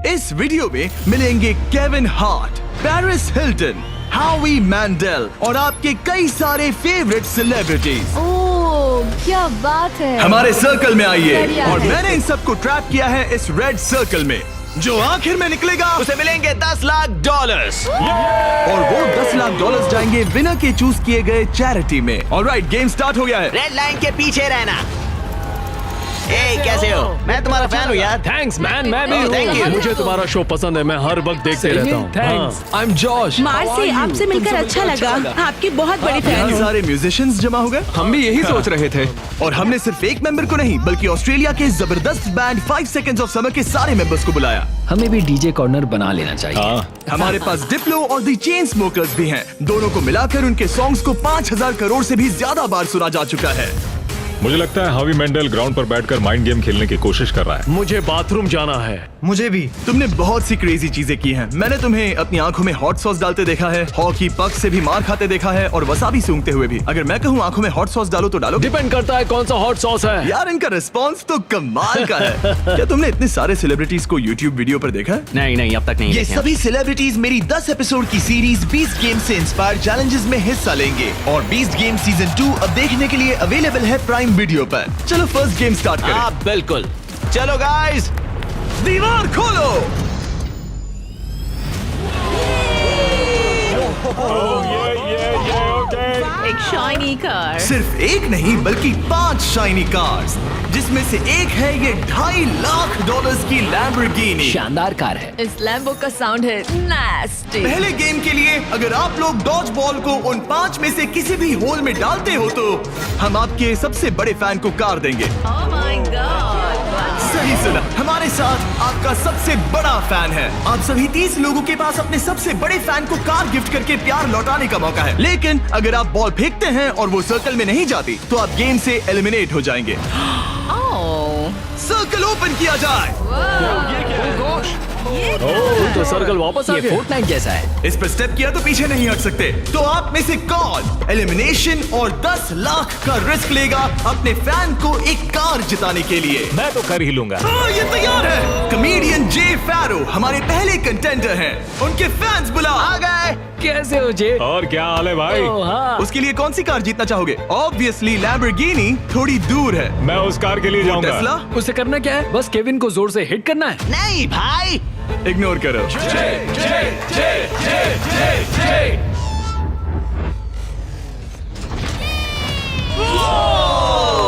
इस वीडियो में मिलेंगे केविन हार्ट, पेरिस हिल्टन, हावी मैंडेल और आपके कई सारे फेवरेट सेलिब्रिटीज। ओह, क्या बात है। हमारे सर्कल में आइए बढ़िया और है। मैंने इन सबको ट्रैप किया है इस रेड सर्कल में। जो आखिर में निकलेगा उसे मिलेंगे $10 लाख। और वो $10 लाख जाएंगे विनर के चूज किए गए चैरिटी में। ऑलराइट, गेम स्टार्ट हो गया है। रेड लाइन के पीछे रहना। ए, कैसे हो? मैं तुम्हारा फैन हूँ यार। थैंक्स मैन, मैं भी Oh, thank you. हूँ। मुझे तुम्हारा शो पसंद है, मैं हर वक्त देखते रहता हूँ। Thanks. I am Josh. Marcy, आपसे मिलकर अच्छा लगा। आपकी बहुत बड़ी फैन यहाँ हूँ। सारे म्यूजिशियंस जमा हो गए। हम भी यही सोच रहे थे। और हमने सिर्फ एक मेंबर को नहीं बल्कि ऑस्ट्रेलिया के जबरदस्त बैंड 5 सेकंड्स ऑफ समर के सारे मेंबर्स को बुलाया। हमें भी डीजे कॉर्नर बना लेना चाहिए। हमारे पास डिप्लो और दी चेन स्मोकर्स भी हैं। दोनों को मिलाकर उनके सॉन्ग्स को 5000 करोड़ से भी ज्यादा बार सुना जा चुका है। मुझे लगता है हावी मेंडल ग्राउंड पर बैठकर माइंड गेम खेलने की कोशिश कर रहा है। मुझे बाथरूम जाना है। मुझे भी। तुमने बहुत सी क्रेजी चीजें की हैं। मैंने तुम्हें अपनी आंखों में हॉट सॉस डालते देखा है, हॉकी पक से भी मार खाते देखा है और वसाबी सूंघते हुए भी। अगर मैं कहूँ आंखों में हॉट सॉस डालो तो डालो। डिपेंड करता है कौन सा हॉट सॉस है। यार, इनका रिस्पांस तो कमाल का है। क्या तुमने इतने सारे सेलिब्रिटीज को यूट्यूब वीडियो पर देखा? नहीं, अब तक नहीं ये देखे। सभी सेलिब्रिटीज मेरी 10 एपिसोड की सीरीज बीस्ट गेम से इंस्पायर चैलेंजेस में हिस्सा लेंगे और बीस्ट गेम सीजन 2 अब देखने के लिए अवेलेबल है प्राइम वीडियो पर। चलो फर्स्ट गेम स्टार्ट करें। हाँ, बिल्कुल। चलो गाइस, दीवार खोलो। एक शाइनी कार। सिर्फ एक नहीं बल्कि 5 शाइनी कार्स, जिसमें से एक है ये $2.5 लाख की लैम्बोर्गिनी। शानदार कार है। इस लैम्बो का साउंड है नास्टी। पहले गेम के लिए अगर आप लोग डॉज बॉल को उन 5 में से किसी भी होल में डालते हो तो हम आपके सबसे बड़े फैन को कार देंगे। Oh my God. सही सुना, हमारे साथ आपका सबसे बड़ा फैन है। आप सभी 30 लोगों के पास अपने सबसे बड़े फैन को कार गिफ्ट करके प्यार लौटाने का मौका है। लेकिन अगर आप बॉल फेंकते हैं और वो सर्कल में नहीं जाती तो आप गेम से एलिमिनेट हो जाएंगे। ओह, सर्कल ओपन किया जाए। तो सर्कल वापस आ ये गया। फोर्टनाइट जैसा है। इस पर स्टेप किया तो पीछे नहीं हट सकते। तो आप में से कौन एलिमिनेशन और $10 लाख का रिस्क लेगा अपने फैन को एक कार जिताने के लिए? मैं तो कर ही लूंगा। ये तैयार है। कमेडियन जे फैरो हमारे पहले कंटेंडर हैं। उनके फैंस बुलाओ। आ गए। कैसे हो जे? और क्या हाल है भाई? हाँ। उसके लिए कौन सी कार जीतना चाहोगे? ऑब्वियसली लैम्बोर्गिनी थोड़ी दूर है। मैं उस कार के लिए जाऊंगा। टेस्ला उसे करना क्या है? बस केविन को जोर से हिट करना है। नहीं भाई, इग्नोर करो।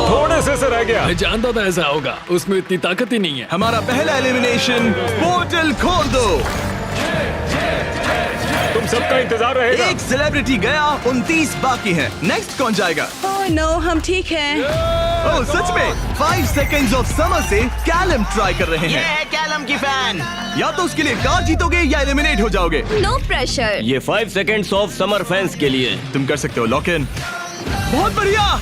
थोड़े से रह गया। मैं जानता था ऐसा होगा, उसमें इतनी ताकत ही नहीं है। हमारा पहला एलिमिनेशन, पोर्टल खोल दो। तुम सबका इंतजार रहेगा। एक सेलिब्रिटी गया, 29 बाकी हैं। नेक्स्ट कौन जाएगा? ओह नो, हम ठीक हैं। ओह सच में 5 सेकंड्स ऑफ समर से कैलम ट्राई कर रहे ये हैं। है कैलम की फैन। या तो उसके लिए कार जीतोगे या एलिमिनेट हो जाओगे। No pressure. ये 5 सेकंड्स ऑफ समर फैंस के लिए। तुम कर सकते हो लॉक इन। बहुत बढ़िया।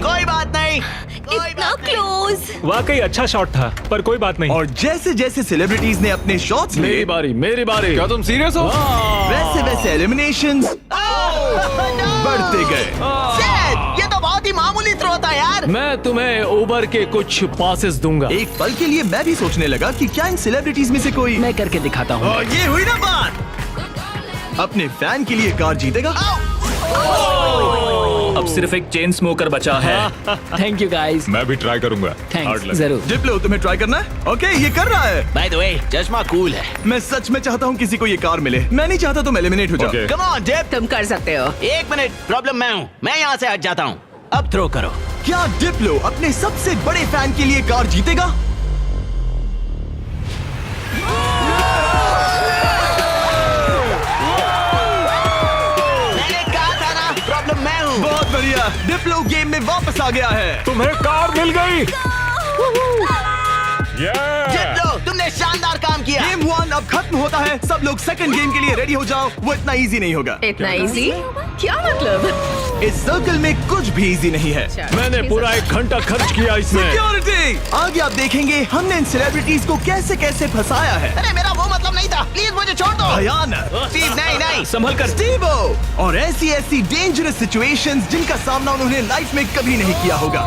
कोई बात नहीं। इतना क्लोज। वाकई अच्छा शॉट था, पर कोई बात नहीं। और जैसे जैसे सेलिब्रिटीज ने अपने शॉट्स लिए, मेरी बारी, मेरी बारी। क्या तुम सीरियस हो? वैसे वैसे एलिमिनेशंस बढ़ते गए। ये तो बहुत ही मामूली थ्रो था यार। मैं तुम्हें उबर के कुछ पासेस दूंगा। एक पल के लिए मैं भी सोचने लगा कि क्या इन सेलिब्रिटीज में से कोई मैं करके दिखाता हूँ। और ये हुई ना बात। अपने फैन के लिए कार जीतेगा। अब सिर्फ एक चेन स्मोकर बचा है। Thank you guys. मैं भी ट्राई करूंगा। Hard thanks, luck। जरूर। डिप्लो, तुम्हें ट्राई करना है? ओके, ये कर रहा है। बाय द वे, चश्मा कूल है। मैं सच में चाहता हूँ किसी को ये कार मिले। मैं नहीं चाहता तुम एलिमिनेट हो जाओ। Okay। Come on dip. तुम कर सकते हो। 1 मिनट, प्रॉब्लम मैं हूँ। मैं यहाँ से हट जाता हूँ। अब थ्रो करो। क्या डिप्लो अपने सबसे बड़े फैन के लिए कार जीतेगा? मैंने कहा था ना, प्रॉब्लम मैं हूँ। बहुत बढ़िया, डिप्लो गेम में वापस आ गया है। तुम्हें कार मिल गई। डिप्लो, तुमने शानदार काम किया। गेम 1 अब खत्म होता है। सब लोग सेकंड गेम के लिए रेडी हो जाओ। वो इतना इजी नहीं होगा। इतना इजी? क्या मतलब? इस सर्कल में कुछ भी इजी नहीं है। मैंने पूरा 1 घंटा खर्च किया इसमें। सिक्योरिटी, आगे आप देखेंगे हमने इन सेलिब्रिटीज को कैसे कैसे फंसाया है। अरे मेरा वो मतलब नहीं था। प्लीज मुझे छोड़ दो। भयानक। स्टीव, नहीं। संभल कर। स्टीवो, और ऐसी ऐसी डेंजरस सिचुएशंस जिनका सामना उन्होंने लाइफ में कभी नहीं किया होगा।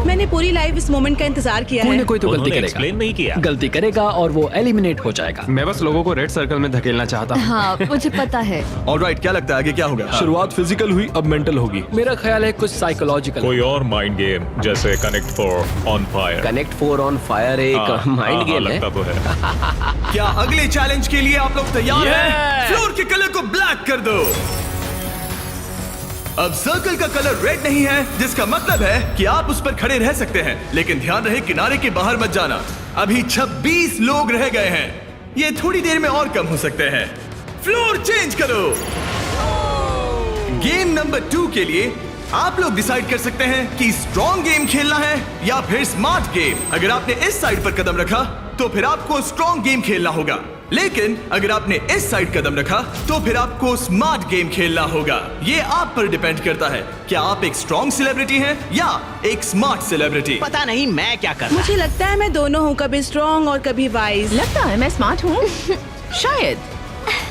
मैंने पूरी लाइफ इस मोमेंट का इंतजार किया कोई है। ना कोई तो गलती उन्होंने करेगा। एक्सप्लेन नहीं किया। गलती करेगा और वो एलिमिनेट हो जाएगा। मैं बस लोगों को रेड सर्कल में धकेलना चाहता हूँ। हाँ मुझे पता है। ऑलराइट, क्या लगता है आगे क्या होगा? शुरुआत फिजिकल हुई, अब मेंटल होगी। मेरा ख्याल है कुछ साइकोलॉजिकल। कोई और माइंड गेम जैसे connect 4 on fire. Connect 4 on fire एक माइंड गेम है। लगता तो है। क्या अगले चैलेंज के लिए आप लोग तैयार हैं? फ्लोर के कलर को ब्लैक कर दो। अब सर्कल का कलर रेड नहीं है, जिसका मतलब है कि आप उस पर खड़े रह सकते हैं, लेकिन ध्यान रहे किनारे के बाहर मत जाना। अभी 26 लोग रह गए हैं, ये थोड़ी देर में और कम हो सकते हैं। फ्लोर चेंज करो। गेम नंबर 2 के लिए आप लोग डिसाइड कर सकते हैं कि स्ट्रॉन्ग गेम खेलना है या फिर स्मार्ट गेम। अगर आपने इस साइड पर कदम रखा तो फिर आपको स्ट्रॉन्ग गेम खेलना होगा, लेकिन अगर आपने इस साइड कदम रखा तो फिर आपको स्मार्ट गेम खेलना होगा। ये आप पर डिपेंड करता है, क्या आप एक स्ट्रॉन्ग सेलिब्रिटी हैं या एक स्मार्ट सेलिब्रिटी। पता नहीं मैं क्या कर रहा। मुझे लगता है मैं दोनों हूँ, कभी स्ट्रॉन्ग और कभी वाइज। लगता है मैं स्मार्ट हूँ। शायद।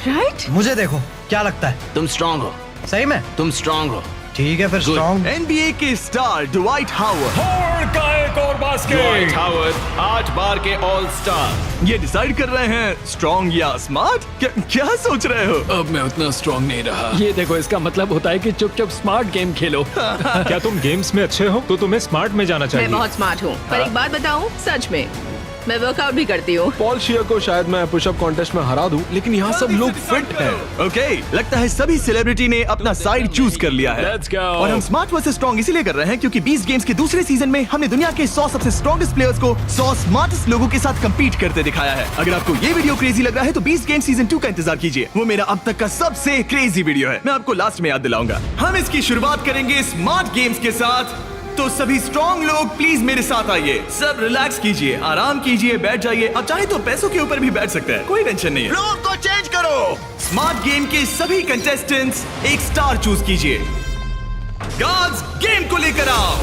राइट? मुझे देखो, क्या लगता है? तुम स्ट्रांग हो। सही में? तुम स्ट्रांग हो। ठीक है फिर स्ट्रॉन्ग। NBA के स्टार ड्वाइट हावर्ड का एक और बास्केट। 8 बार के ऑल स्टार। ये डिसाइड कर रहे हैं स्ट्रॉन्ग या स्मार्ट। क्या सोच रहे हो? अब मैं उतना स्ट्रांग नहीं रहा। ये देखो, इसका मतलब होता है कि चुपचाप स्मार्ट गेम खेलो। क्या तुम गेम्स में अच्छे हो तो तुम्हें स्मार्ट में जाना मैं चाहिए। बहुत स्मार्ट हूँ, पर एक बात बताऊँ, सच में मैं वर्कआउट भी करती हूँ। पॉल शियर को शायद मैं पुशअप कॉन्टेस्ट में हरा दूं, लेकिन यहाँ सब लोग फिट हैं। ओके, लगता है सभी सेलिब्रिटी ने अपना साइड चूज कर लिया है। Let's go. और हम स्मार्ट वर्सेस स्ट्रॉन्ग इसीलिए कर रहे हैं क्योंकि 20 गेम्स के दूसरे सीजन में हमने दुनिया के 100 सबसे स्ट्रॉन्गेस्ट प्लेयर्स को 100 स्मार्टेस्ट लोगों के साथ compete करते दिखाया है। अगर आपको ये वीडियो क्रेजी लग रहा है तो 20 गेम सीजन 2 का इंतजार कीजिए। वो मेरा अब तक का सबसे क्रेजी वीडियो है, मैं आपको लास्ट में याद दिलाऊंगा। हम इसकी शुरुआत करेंगे स्मार्ट गेम्स के साथ, तो सभी स्ट्रॉन्ग लोग प्लीज मेरे साथ आइए। सब रिलैक्स कीजिए, आराम कीजिए, बैठ जाइए। अब चाहे तो पैसों के ऊपर भी बैठ सकते हैं, कोई टेंशन नहीं है। फ्लोर को चेंज करो। स्मार्ट गेम के सभी कंटेस्टेंट्स एक स्टार चूज कीजिए। गार्ड्स, गेम को लेकर आओ।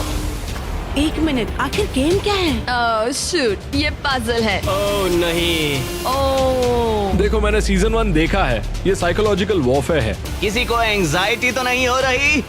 एक मिनट, आखिर गेम क्या है? शूट, ये पजल है। ओह नहीं। ओह देखो, मैंने सीजन 1 देखा है, ये साइकोलॉजिकल वॉरफेयर है। किसी को एंजाइटी तो नहीं हो रही?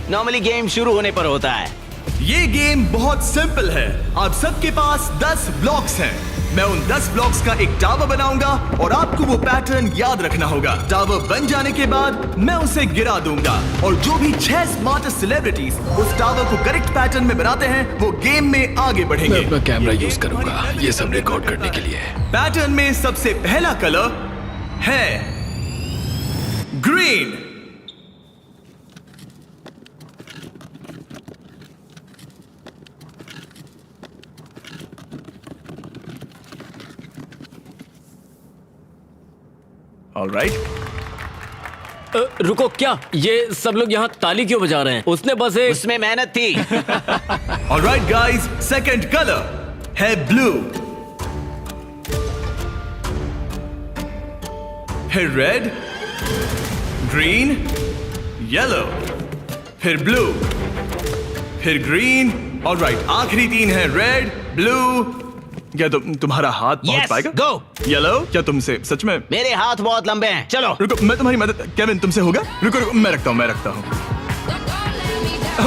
नॉर्मली गेम शुरू होने पर होता है। ये गेम बहुत सिंपल है। आप सबके पास 10 ब्लॉक्स हैं। मैं उन 10 ब्लॉक्स का एक टावर बनाऊंगा और आपको वो पैटर्न याद रखना होगा। टावर बन जाने के बाद मैं उसे गिरा दूंगा और जो भी 6 स्मार्टेस्ट सेलिब्रिटीज उस टावर को करेक्ट पैटर्न में बनाते हैं वो गेम में आगे मैं बढ़ेंगे। अपना कैमरा यूज करूंगा ये सब रिकॉर्ड करने के लिए। पैटर्न में सबसे पहला कलर है ग्रीन। ऑलराइट, रुको, क्या ये सब लोग यहाँ ताली क्यों बजा रहे हैं? उसने बस एक उसमें मेहनत थी। ऑलराइट गाइस, सेकंड कलर है ब्लू। फिर रेड, ग्रीन, येलो, फिर ब्लू, फिर ग्रीन। ऑलराइट, आखिरी 3 है रेड, ब्लू। क्या तुम्हारा हाथ पहुंच Yes, पाएगा? go. येलो, क्या तुमसे सच में? मेरे हाथ बहुत लंबे हैं। चलो। रुको, मैं तुम्हारी मदद। केविन, तुमसे होगा? रुको रुको, मैं रखता हूँ।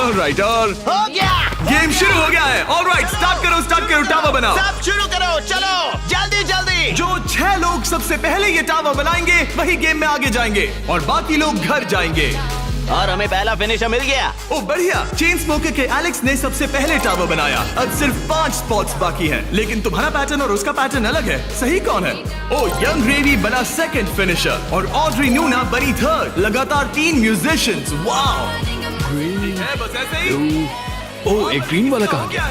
ऑलराइट, और हो गया। गेम शुरू हो गया है। ऑलराइट, स्टार्ट करो, टावर बनाओ। सब शुरू करो, चलो जल्दी जल्दी। जो 6 लोग सबसे पहले ये टावर बनाएंगे वही गेम में आगे जाएंगे और बाकी लोग घर जाएंगे। और हमें पहला फिनिशर मिल गया। ओ बढ़िया, चेन स्मोकर के एलेक्स ने सबसे पहले टावर बनाया। अब सिर्फ 5 स्पॉट्स बाकी हैं, लेकिन तुम्हारा पैटर्न और उसका पैटर्न अलग है। सही कौन है? ओ यंग रेवी बना सेकंड फिनिशर और ऑड्री न्यूना बनी थर्ड। लगातार 3 म्यूजिशियंस। वाओ, है बस ऐसे ही। ओ, एक ग्रीन वाला कहाँ गया?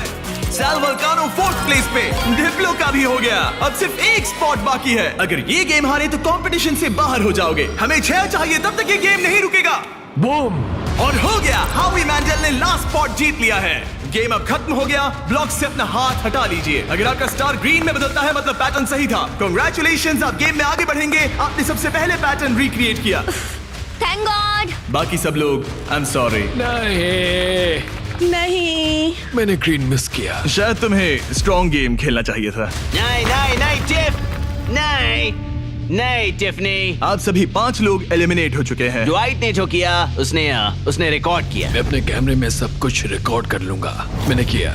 सैल वल्कानो 4th प्लेस पे। डिप्लो का भी हो गया। अब सिर्फ एक स्पॉट बाकी है। अगर ये गेम हारे तो कंपटीशन से बाहर हो जाओगे। हमें 6 चाहिए, तब तक ये गेम नहीं रुकेगा। बूम! और हो गया, हावी मैंडल ने लास्ट स्पॉट जीत लिया है। गेम अब खत्म हो गया। ब्लॉक से अपना हाथ हटा लीजिए। अगर आपका स्टार ग्रीन में बदलता है मतलब पैटर्न सही था। कांग्रेचुलेशंस, आप गेम में आगे बढ़ेंगे। आपने सबसे पहले पैटर्न रिक्रिएट किया। Thank God. बाकी सब लोग आई एम सॉरी। नहीं, मैंने ग्रीन मिस किया। शायद तुम्हें स्ट्रॉन्ग गेम खेलना चाहिए था। नहीं नहीं नहीं चिफ, नहीं। नहीं टिफनी, आप सभी 5 लोग एलिमिनेट हो चुके हैं। ड्वाइट ने जो किया उसने रिकॉर्ड किया। मैं अपने कैमरे में सब कुछ रिकॉर्ड कर लूंगा। मैंने किया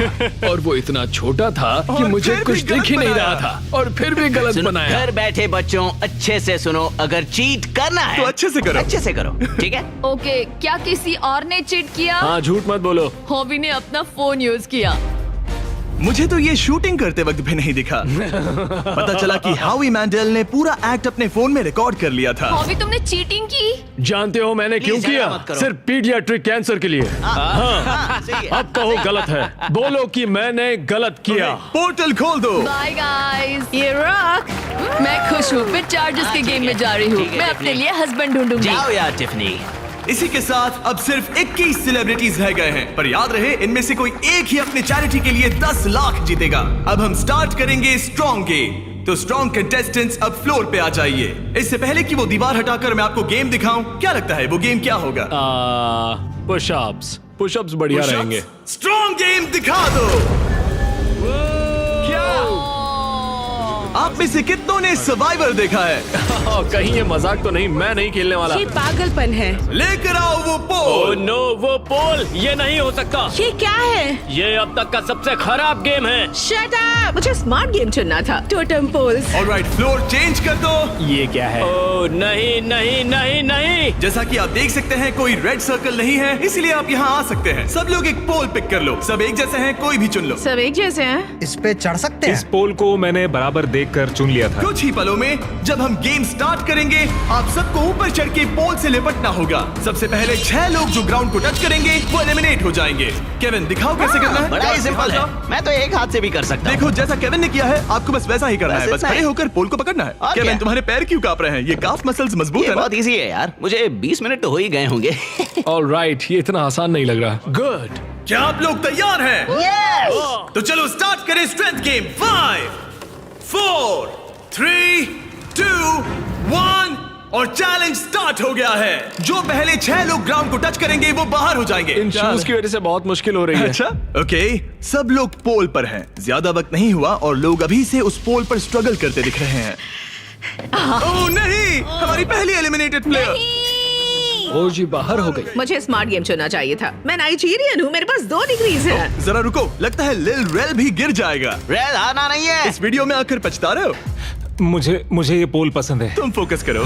और वो इतना छोटा था कि और मुझे फिर कुछ भी गलत दिख ही नहीं बनाया। रहा था और फिर भी गलत सुनो, बनाया। घर बैठे बच्चों अच्छे से सुनो, अगर चीट करना है तो अच्छे से करो। अच्छे से करो, ठीक है? ओके, क्या किसी और ने चीट किया? हाँ, झूठ मत बोलो। हॉबी ने अपना फोन यूज किया। मुझे तो ये शूटिंग करते वक्त भी नहीं दिखा। पता चला कि हावी मैंडल ने पूरा एक्ट अपने फोन में रिकॉर्ड कर लिया था। हॉबी, तुमने चीटिंग की? जानते हो मैंने क्यों Please, किया? झगड़ा मत करो। सिर्फ पीडियाट्रिक कैंसर के लिए। हाँ, सही है। अब कहो गलत है, बोलो कि मैंने गलत किया। पोर्टल खोल दो। Bye guys. ये रॉक। मैं खुश हूँ, मैं चार्जर्स के ठीक गेम है, में जा रही हूँ। ठीक है, मैं अपने टिफनी। लिए हस्बैंड ढूंढूंगी। जाओ यार टिफनी। इसी के साथ अब सिर्फ 21 सेलिब्रिटीज रह गए हैं, पर याद रहे इनमें से कोई एक ही अपने चैरिटी के लिए 10 लाख जीतेगा। अब हम स्टार्ट करेंगे स्ट्रॉन्ग गेम। तो स्ट्रॉन्ग कंटेस्टेंट्स अब फ्लोर पे आ जाइए। इससे पहले कि वो दीवार हटाकर मैं आपको गेम दिखाऊं, क्या लगता है वो गेम क्या होगा? पुशअप्स। पुशअप्स बढ़िया रहेंगे। स्ट्रॉन्ग गेम दिखा दो। आप में से कितनों ने सर्वाइवर देखा है? कहीं ये मजाक तो नहीं, मैं नहीं खेलने वाला। ये पागलपन है। लेकर आओ वो ओह पोल। नो, वो पोल, ये नहीं हो सकता। ये क्या है? ये अब तक का सबसे खराब गेम है। Shut up. मुझे स्मार्ट गेम चुनना था। Totem poles. Alright, floor change कर दो। ये क्या है? ओह नहीं नहीं नहीं नहीं। जैसा कि आप देख सकते हैं कोई रेड सर्कल नहीं है, इसलिए आप यहाँ आ सकते हैं। सब लोग एक पोल पिक कर लो। सब एक जैसे हैं, कोई भी चुन लो। सब एक जैसे हैं। इस पे चढ़ सकते इस हैं? पोल को मैंने बराबर देखकर चुन लिया था। कुछ ही पलों में जब हम गेम स्टार्ट करेंगे, आप सबको ऊपर चढ़ के पोल से लिपटना होगा। सबसे पहले 6 लोग जो ग्राउंड को टच करेंगे वो एलिमिनेट हो जाएंगे। केविन, दिखाओ कैसे करना है। बड़ा ही सिंपल है, मैं तो एक हाथ से भी कर सकता हूँ। देखो, जैसा केविन ने किया है आपको बस वैसा ही करना बस है। बस इतना खड़े ही। होकर पोल को पकड़ना है। और केविन, क्या? तुम्हारे पैर क्यों कांप रहे हैं? ये काफ मसल्स मजबूत ये है ना? बहुत इजी है यार, मुझे 20 मिनट तो हो ही गए होंगे। ऑलराइट, ये इतना आसान नहीं लग रहा। गुड। क्या आप लोग तैयार हैं? तो चलो स्टार्ट करें स्ट्रेंथ गेम। 5 4 3 2 1 और चैलेंज स्टार्ट हो गया है। जो पहले 6 लोग ग्राउंड को टच करेंगे वो बाहर हो जाएंगे। इन शूज की वजह से बहुत मुश्किल हो रही है। अच्छा, ओके, सब लोग पोल पर हैं। ज्यादा वक्त नहीं हुआ और लोग अभी से उस पोल पर स्ट्रगल करते दिख रहे हैं। ओह नहीं, हमारी पहली एलिमिनेटेड प्लेयर। ओ जी, बाहर हो गई। मुझे स्मार्ट गेम चुनना चाहिए था। मैं नाइजीरियन हूँ, मेरे पास 2 डिग्रीज हैं। जरा रुको, लगता है लिल रेल भी गिर जाएगा। रेल आना नहीं है। इस वीडियो में आकर पछता रहे हो? मुझे ये पोल पसंद है। तुम फोकस करो।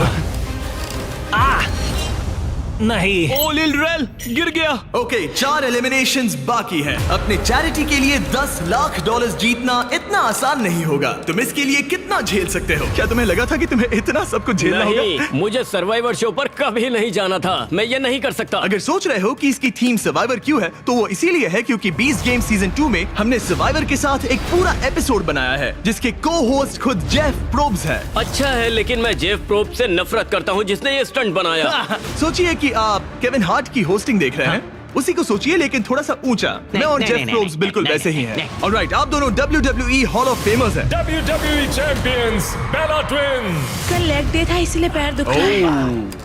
नहीं। ओ लिल रेल गिर गया। ओके, 4 एलिमिनेशंस बाकी हैं। अपने चैरिटी के लिए $10 लाख जीतना इतना आसान नहीं होगा। तुम इसके लिए कितना झेल सकते हो? क्या तुम्हें लगा था कि तुम्हें इतना सब कुछ झेलना होगा? नहीं, मुझे सर्वाइवर शो पर कभी नहीं जाना था। मैं ये नहीं कर सकता। अगर सोच रहे हो कि इसकी थीम सर्वाइवर क्यों है, तो वो इसीलिए है क्योंकि 20 गेम सीजन 2 में हमने सर्वाइवर के साथ एक पूरा एपिसोड बनाया है जिसके को होस्ट खुद जेफ प्रोब्स है। अच्छा है, लेकिन मैं जेफ प्रोब से नफरत करता हूँ जिसने ये स्टंट बनाया। सोचिए कि आप केविन हार्ट की होस्टिंग देख रहे हैं, उसी को सोचिए लेकिन थोड़ा सा ऊंचा। मैं और नहीं, जेफ नहीं, प्रोब्स नहीं, बिल्कुल नहीं, वैसे ही नहीं, हैं। ऑलराइट, आप दोनों WWE हॉल ऑफ फेमर्स हैं। WWE चैंपियंस बेला ट्विन्स। कल लेग डे था इसीलिए पैर दुख रहा है।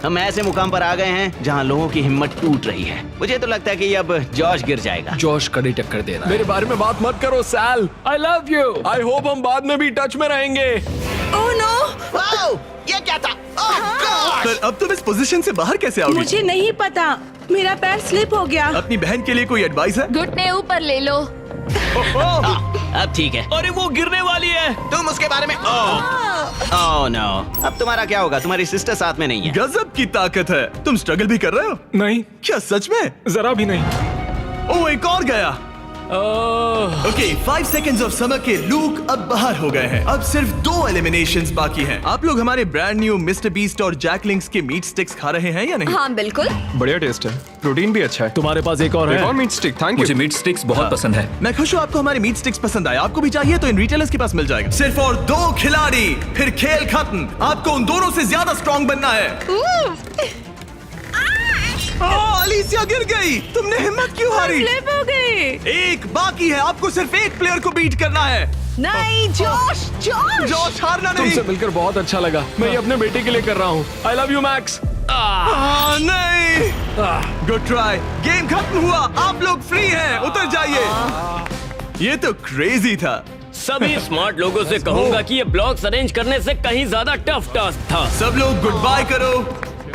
हम ऐसे मुकाम पर आ गए हैं जहाँ लोगों की हिम्मत टूट रही है। मुझे तो लगता है कि अब जॉश गिर जाएगा। जॉश कड़ी टक्कर दे रहा है। मेरे बारे में बात मत करो Sal. I love you. I hope हम बाद में भी टच में रहेंगे। ओह नो, वाओ, ये क्या था? ओह गॉड! पर अब तुम इस पोजीशन से बाहर कैसे आओगे? मुझे नहीं पता, मेरा पैर स्लिप हो गया। अपनी बहन के लिए कोई एडवाइस है? घुटने ऊपर ले लो। अब ठीक है। अरे वो गिरने वाली है। तुम उसके बारे में ओह नो। अब तुम्हारा क्या होगा? तुम्हारी सिस्टर साथ में नहीं है। गजब की ताकत है। तुम स्ट्रगल भी कर रहे हो? नहीं, क्या सच में? जरा भी नहीं। ओह, एक और गया। ओके, 5 सेकंड्स ऑफ समर के लूक अब बाहर हो गए हैं। अब सिर्फ 2 एलिमिनेशंस बाकी हैं। आप लोग हमारे ब्रांड न्यू मिस्टर बीस्ट और जैक लिंक्स के मीट स्टिक्स खा रहे हैं या नहीं? हाँ बिल्कुल। बढ़िया टेस्ट है, प्रोटीन भी अच्छा है। तुम्हारे पास एक और एक और है? Meat stick, thank you. मुझे मीट स्टिक्स बहुत पसंद है। मैं खुश हूँ आपको हमारे मीट स्टिक्स पसंद आए। आपको भी चाहिए तो इन रिटेलर्स के पास मिल जाएगा। सिर्फ और 2 खिलाड़ी, फिर खेल खत्म। आपको उन दोनों से ज्यादा स्ट्रॉन्ग बनना है। अलीसिया गिर गई। तुमने हिम्मत क्यों हारी? स्लिप हो गई। एक बाकी है, आपको सिर्फ एक प्लेयर को बीट करना है। नहीं जॉश, जॉश। जॉश, हारना नहीं। तुमसे मिलकर बहुत अच्छा लगा। मैं ये अपने बेटे के लिए कर रहा हूँ। आई लव यू मैक्स। नहीं, गुड ट्राई। गेम खत्म हुआ, आप लोग फ्री हैं, उतर जाइए। ये तो क्रेजी था। सभी स्मार्ट लोगों से कहूंगा कि ये ब्लॉक्स अरेंज करने से कहीं ज्यादा टफ टास्क था। सब लोग गुड बाय करो।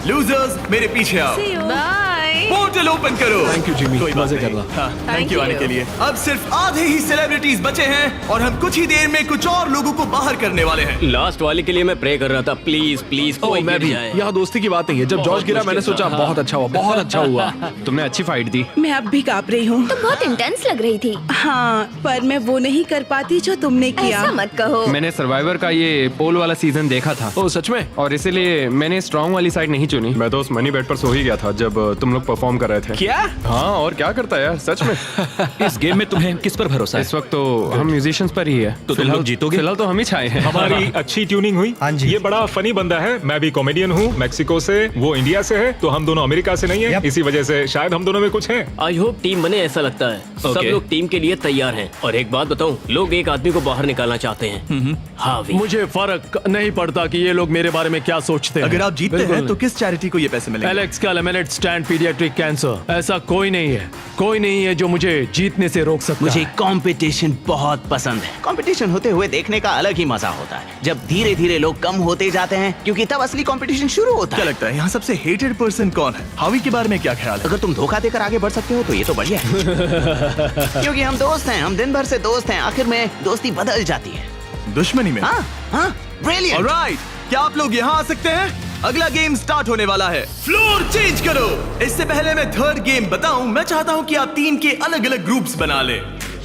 लूजर्स मेरे पीछे आओ। बाय। पोर्टल ओपन करो। थैंक यू जिमी, कोई बात मजे नहीं। करना। हाँ, थैंक यू you. आने के लिए। अब सिर्फ आधे ही सेलिब्रिटीज बचे हैं और हम कुछ ही देर में कुछ और लोगों को बाहर करने वाले हैं। लास्ट वाले के लिए मैं प्रे कर रहा था, प्लीज प्लीज कोई मैं गिर भी। जाए। यहाँ दोस्ती की बात नहीं है। जब जॉर्ज गिरा मैंने सोचा बहुत अच्छा हुआ, बहुत अच्छा हुआ। तुमने अच्छी फाइट दी। मैं अब भी कांप रही हूँ। बहुत इंटेंस लग रही थी। हाँ, पर मैं वो नहीं कर पाती जो तुमने किया। ऐसा मत कहो। मैंने सर्वाइवर का ये पोल वाला सीजन देखा था ओ सच में? और इसीलिए मैंने स्ट्रांग वाली साइड नहीं चुनी। मैं तो उस मनी बेड पर सो ही गया था जब तुम लोग परफॉर्म कर रहे थे। क्या? हाँ, और क्या करता है यार, सच में। इस गेम में तुम्हें किस पर भरोसा है? इस वक्त तो हम म्यूजिशियंस पर ही है। तो तुम लोग जीतोगे? फिलहाल तो हम ही छाए हैं। हमारी अच्छी ट्यूनिंग हुई। हाँ जी। ये बड़ा फनी बंदा है। मैं भी कॉमेडियन हूँ, मैक्सिको से, वो इंडिया से है, तो हम दोनों अमेरिका से नहीं है। Yep. इसी वजह से शायद हम दोनों में कुछ है। आई होप टीम बने, ऐसा लगता है। सब Okay. लोग टीम के लिए तैयार हैं। और एक बात बताऊं, लोग एक आदमी को बाहर निकालना चाहते हैं। हावी। मुझे फर्क नहीं पड़ता कि ये लोग मेरे बारे में क्या सोचते हैं। अगर आप जीतते बिल्कुल हैं तो नहीं। किस चैरिटी को ये पैसे मिलेंगे? एलेक्स का लेमिनेट स्टैंड पीडियाट्रिक कैंसर। ऐसा कोई नहीं है, कोई नहीं है जो मुझे जीतने से रोक सकता मुझे है। कंपटीशन बहुत पसंद है। कंपटीशन होते हुए देखने का अलग ही मजा होता है। जब धीरे धीरे लोग कम होते जाते हैं, क्योंकि तब असली कंपटीशन शुरू होता क्या है। लगता है यहाँ सबसे हेटेड पर्सन कौन है? हावी के बारे में क्या ख्याल है? अगर तुम धोखा देकर आगे बढ़ सकते हो तो ये तो बढ़िया है। क्योंकि हम दोस्त हैं, हम दिन भर से दोस्त हैं। आखिर में दोस्ती बदल जाती है। दुश्मनी में। हाँ हाँ, ब्रिलियंट। ऑलराइट, क्या आप लोग यहाँ आ सकते हैं? अगला गेम स्टार्ट होने वाला है। फ्लोर चेंज करो। इससे पहले मैं थर्ड गेम बताऊं, मैं चाहता हूं कि आप टीम के अलग अलग ग्रुप्स बना लें।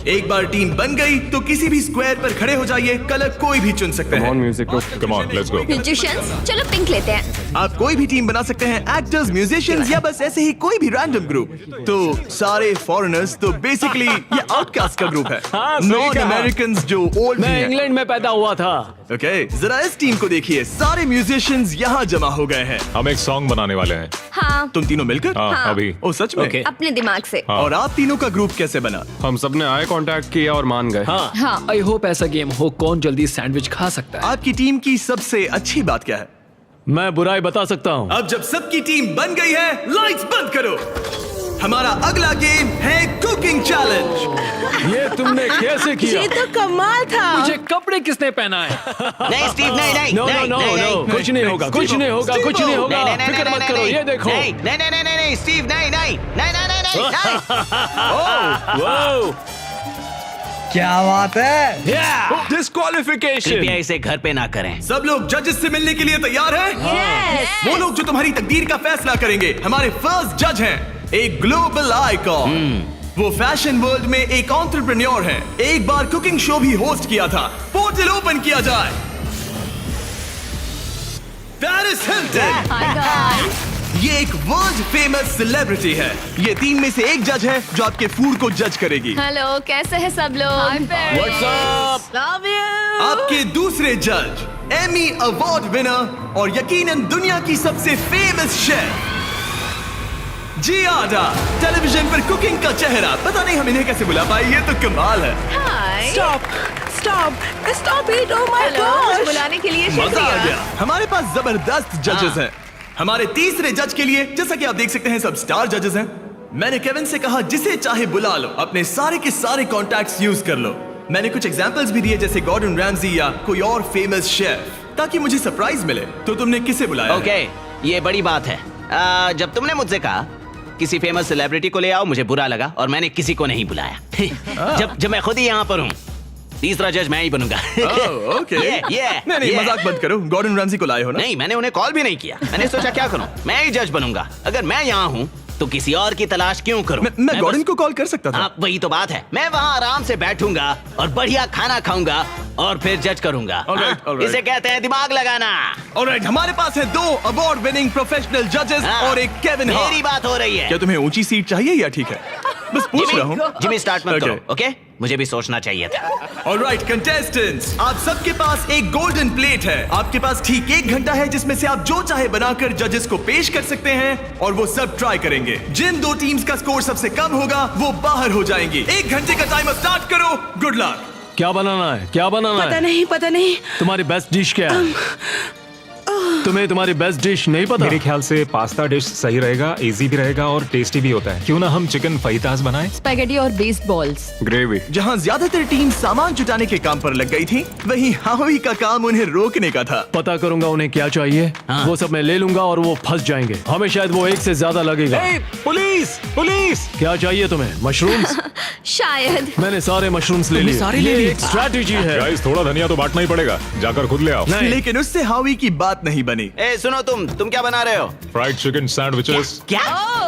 एक बार टीम बन गई तो किसी भी स्क्वायर पर खड़े हो जाइए। कलर कोई भी चुन सकते हैं। Music come on, let's go. Musicians, चलो पिंक लेते हैं। आप कोई भी टीम बना सकते हैं, एक्टर्स, म्यूजिशियंस या बस ऐसे ही कोई भी रैंडम ग्रुप। तो सारे फॉरेनर्स, तो बेसिकली ये आउटकास्ट का ग्रुप है। नॉन अमेरिकन जो ओल्ड मैं इंग्लैंड में पैदा हुआ था। ओके, जरा इस टीम को देखिए। सारे म्यूजिशियंस यहाँ जमा हो गए हैं। हम एक सॉन्ग बनाने वाले हैं। हाँ, तुम तीनों मिलकर? हाँ, अभी। ओ सच में? Okay. अपने दिमाग से। और आप तीनों का ग्रुप कैसे बना? हम सबने आई कांटेक्ट किया और मान गए। हाँ, हाँ, आई होप ऐसा गेम हो कौन जल्दी सैंडविच खा सकता है। आपकी टीम की सबसे अच्छी बात क्या है? मैं बुराई बता सकता हूँ। अब जब सबकी टीम बन गई है, लाइट्स बंद करो। हमारा अगला गेम है कुकिंग चैलेंज। ये तुमने कैसे किया? ये तो कमाल था। मुझे कपड़े किसने पहना है? नहीं स्टीव, नहीं नहीं नो नो नहीं, नो नहीं, नो, नहीं। कुछ नहीं होगा, कुछ नहीं होगा, कुछ नहीं होगा। नहीं, नहीं, फिक्र नहीं, मत नहीं, करो, नहीं, ये देखो। नहीं नहीं नहीं नहीं नहीं स्टीव, नहीं नहीं नहीं नहीं नहीं नहीं। वाओ, क्या बात है? डिस्क्वालिफिकेशन। कृपया इसे घर पे ना करें। सब लोग जजेस से मिलने के लिए तैयार हैं? वो लोग जो तुम्हारी तकदीर का फैसला करेंगे। हमारे फर्स्ट जज हैं एक ग्लोबल आइकॉन। वो फैशन वर्ल्ड में एक एंटरप्रेन्योर हैं। एक बार कुकिंग शो भी होस्ट किया था। पोर्टल ओपन किया जाए। Paris Hilton. Hi guys. ये एक वर्ल्ड फेमस सेलिब्रिटी है। ये टीम में से एक जज है जो आपके फूड को जज करेगी। हेलो, कैसे हैं सब लोग? What's up? Love you. आपके दूसरे जज एमी अवार्ड विनर और यकीनन दुनिया की सबसे फेमस शेफ जियाडा। टेलीविजन पर कुकिंग का चेहरा। पता नहीं हम इन्हें कैसे बुला पाए, ये तो कमाल है। Hi. Stop stop stop it. Oh my hello, मुझे गॉड। बुलाने के लिए मजा आ शुक्रिया। गया। हमारे पास जबरदस्त जजेस हैं। हमारे तीसरे जज के लिए, जैसा कि आप देख सकते हैं, सब स्टार जजेस हैं। मैंने केविन से कहा जिसे चाहे बुला लो, अपने सारे के सारे कॉन्टैक्ट्स यूज कर लो। मैंने कुछ एग्जांपल्स भी दिए, जैसे गॉर्डन रैमजी या कोई और फेमस शेफ, ताकि मुझे सरप्राइज मिले। तो तुमने किसे बुलाया? ओके, ये बड़ी बात है। जब तुमने मुझसे कहा किसी फेमस सेलिब्रिटी को ले आओ, मुझे बुरा लगा और मैंने किसी को नहीं बुलाया। जब मैं खुद ही यहाँ पर हूँ, तीसरा जज मैं ही बनूंगा। ओके। नहीं, मजाक मत करो। गॉर्डन रैमजी को लाए हो ना? नहीं, मैंने उन्हें कॉल भी नहीं किया। मैंने सोचा क्या करूं, मैं ही जज बनूंगा। अगर मैं यहाँ हूँ तो किसी और की तलाश क्यों करूं? मैं गॉर्डन को कॉल कर सकता था। हाँ, वही तो बात है। मैं वहाँ आराम से बैठूंगा और बढ़िया खाना खाऊंगा और फिर जज करूंगा। Alright, alright. इसे कहते हैं दिमाग लगाना। ऑलराइट, हमारे पास है 2 अवार्ड विनिंग प्रोफेशनल जजेस हाँ, और एक केविन हार्ट। मेरी बात हो रही है। क्या तुम्हें ऊंची सीट चाहिए या ठीक है? बस पूछ रहा हूँ। जिमी स्टार्ट मत Okay. करो, ओके? मुझे भी सोचना चाहिए था। ऑलराइट कंटेस्टेंट्स, आप सबके पास एक गोल्डन प्लेट है। आपके पास ठीक 1 घंटा है जिसमें से आप जो चाहे बनाकर जजेस को पेश कर सकते हैं और वो सब ट्राई करेंगे। जिन 2 टीम्स का स्कोर सबसे कम होगा वो बाहर हो जाएंगी। 1 घंटे का टाइमर स्टार्ट करो। Good luck. क्या बनाना है? क्या बनाना पता है? नहीं, पता नहीं। तुम्हारी बेस्ट डिश क्या है? तुम्हें तुम्हारी बेस्ट डिश नहीं पता? मेरे ख्याल से पास्ता डिश सही रहेगा, इजी भी रहेगा और टेस्टी भी होता है। क्यों ना हम चिकन फाइतास बनाएं? स्पैगेटी और बेस्ड बॉल्स। ग्रेवी। जहाँ ज्यादातर टीम सामान जुटाने के काम पर लग गई थी, वहीं हावी का काम उन्हें रोकने का था। पता करूंगा उन्हें क्या चाहिए, वो सब मैं ले लूंगा और वो फंस जाएंगे। हमें शायद वो एक से ज्यादा लगेगा। Police police! क्या चाहिए तुम्हें? मशरूम्स? शायद। मैंने सारे मशरूम्स ले लिए। सारे ले ये लिए? एक स्ट्रैटेजी है। गाइस थोड़ा धनिया तो बांटना ही पड़ेगा, जाकर खुद ले आओ। नहीं। लेकिन उससे हावी की बात नहीं बनी। ए सुनो, तुम क्या बना रहे हो? Fried chicken sandwiches. क्या?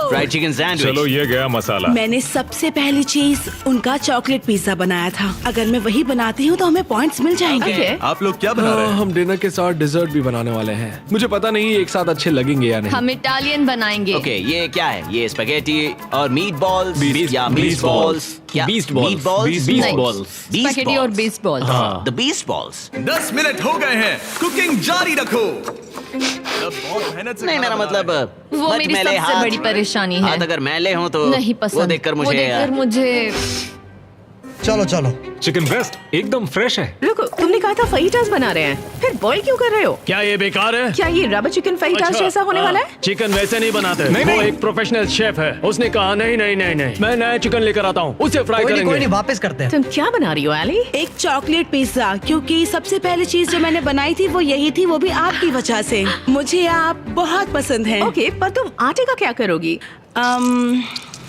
Fried chicken sandwich. चलो ये गया मसाला। मैंने सबसे पहली चीज उनका चॉकलेट पिज्जा बनाया था। अगर मैं वही बनाती हूँ तो हमें पॉइंट्स मिल जाएंगे। Okay. आप लोग क्या बना रहे हैं? हम डिनर के साथ डिजर्ट भी बनाने वाले हैं। मुझे पता नहीं एक साथ अच्छे लगेंगे या नहीं। हम इटालियन बनाएंगे। ओके, ये क्या है? ये स्पेगेटी और मीट बॉल्स या मीट beast बॉल्स? क्या? Beast balls. Meat balls? Beast नहीं। balls. Beast स्पैगेटी और balls. Based balls. The beast balls. 10 minute हो गए हैं, कुकिंग जारी रखो। अब बहुत मेहनत से नहीं, खाना मेरा बना मतलब रहे हैं। वो मेरी मैले सबसे हाथ- बड़ी परेशानी है। हाथ अगर मैले हों तो नहीं पसंद। वो देखकर वो मुझे देखकर मुझे चलो चलो। चिकन ब्रेस्ट एकदम फ्रेश है। रुको, तुमने कहा था फहीटास बना रहे हैं, फिर बॉईल क्यों कर रहे हो? क्या ये बेकार है? क्या ये रबर चिकन फहीटास अच्छा, जैसा होने वाला है? चिकन वैसे नहीं बनाते। वो एक प्रोफेशनल शेफ है। उसने कहा नहीं नहीं नहीं नहीं, मैं नया चिकन लेकर आता हूँ, उसे फ्राई कोई करेंगे। नहीं, वापस करते हैं। तुम क्या बना रही हो एली? एक चॉकलेट पिज्जा, क्योंकि सबसे पहली चीज जो मैंने बनाई थी वो यही थी, वो भी आपकी वजह से। मुझे आप बहुत पसंद हैं। ओके, पर तुम आटे का क्या करोगी?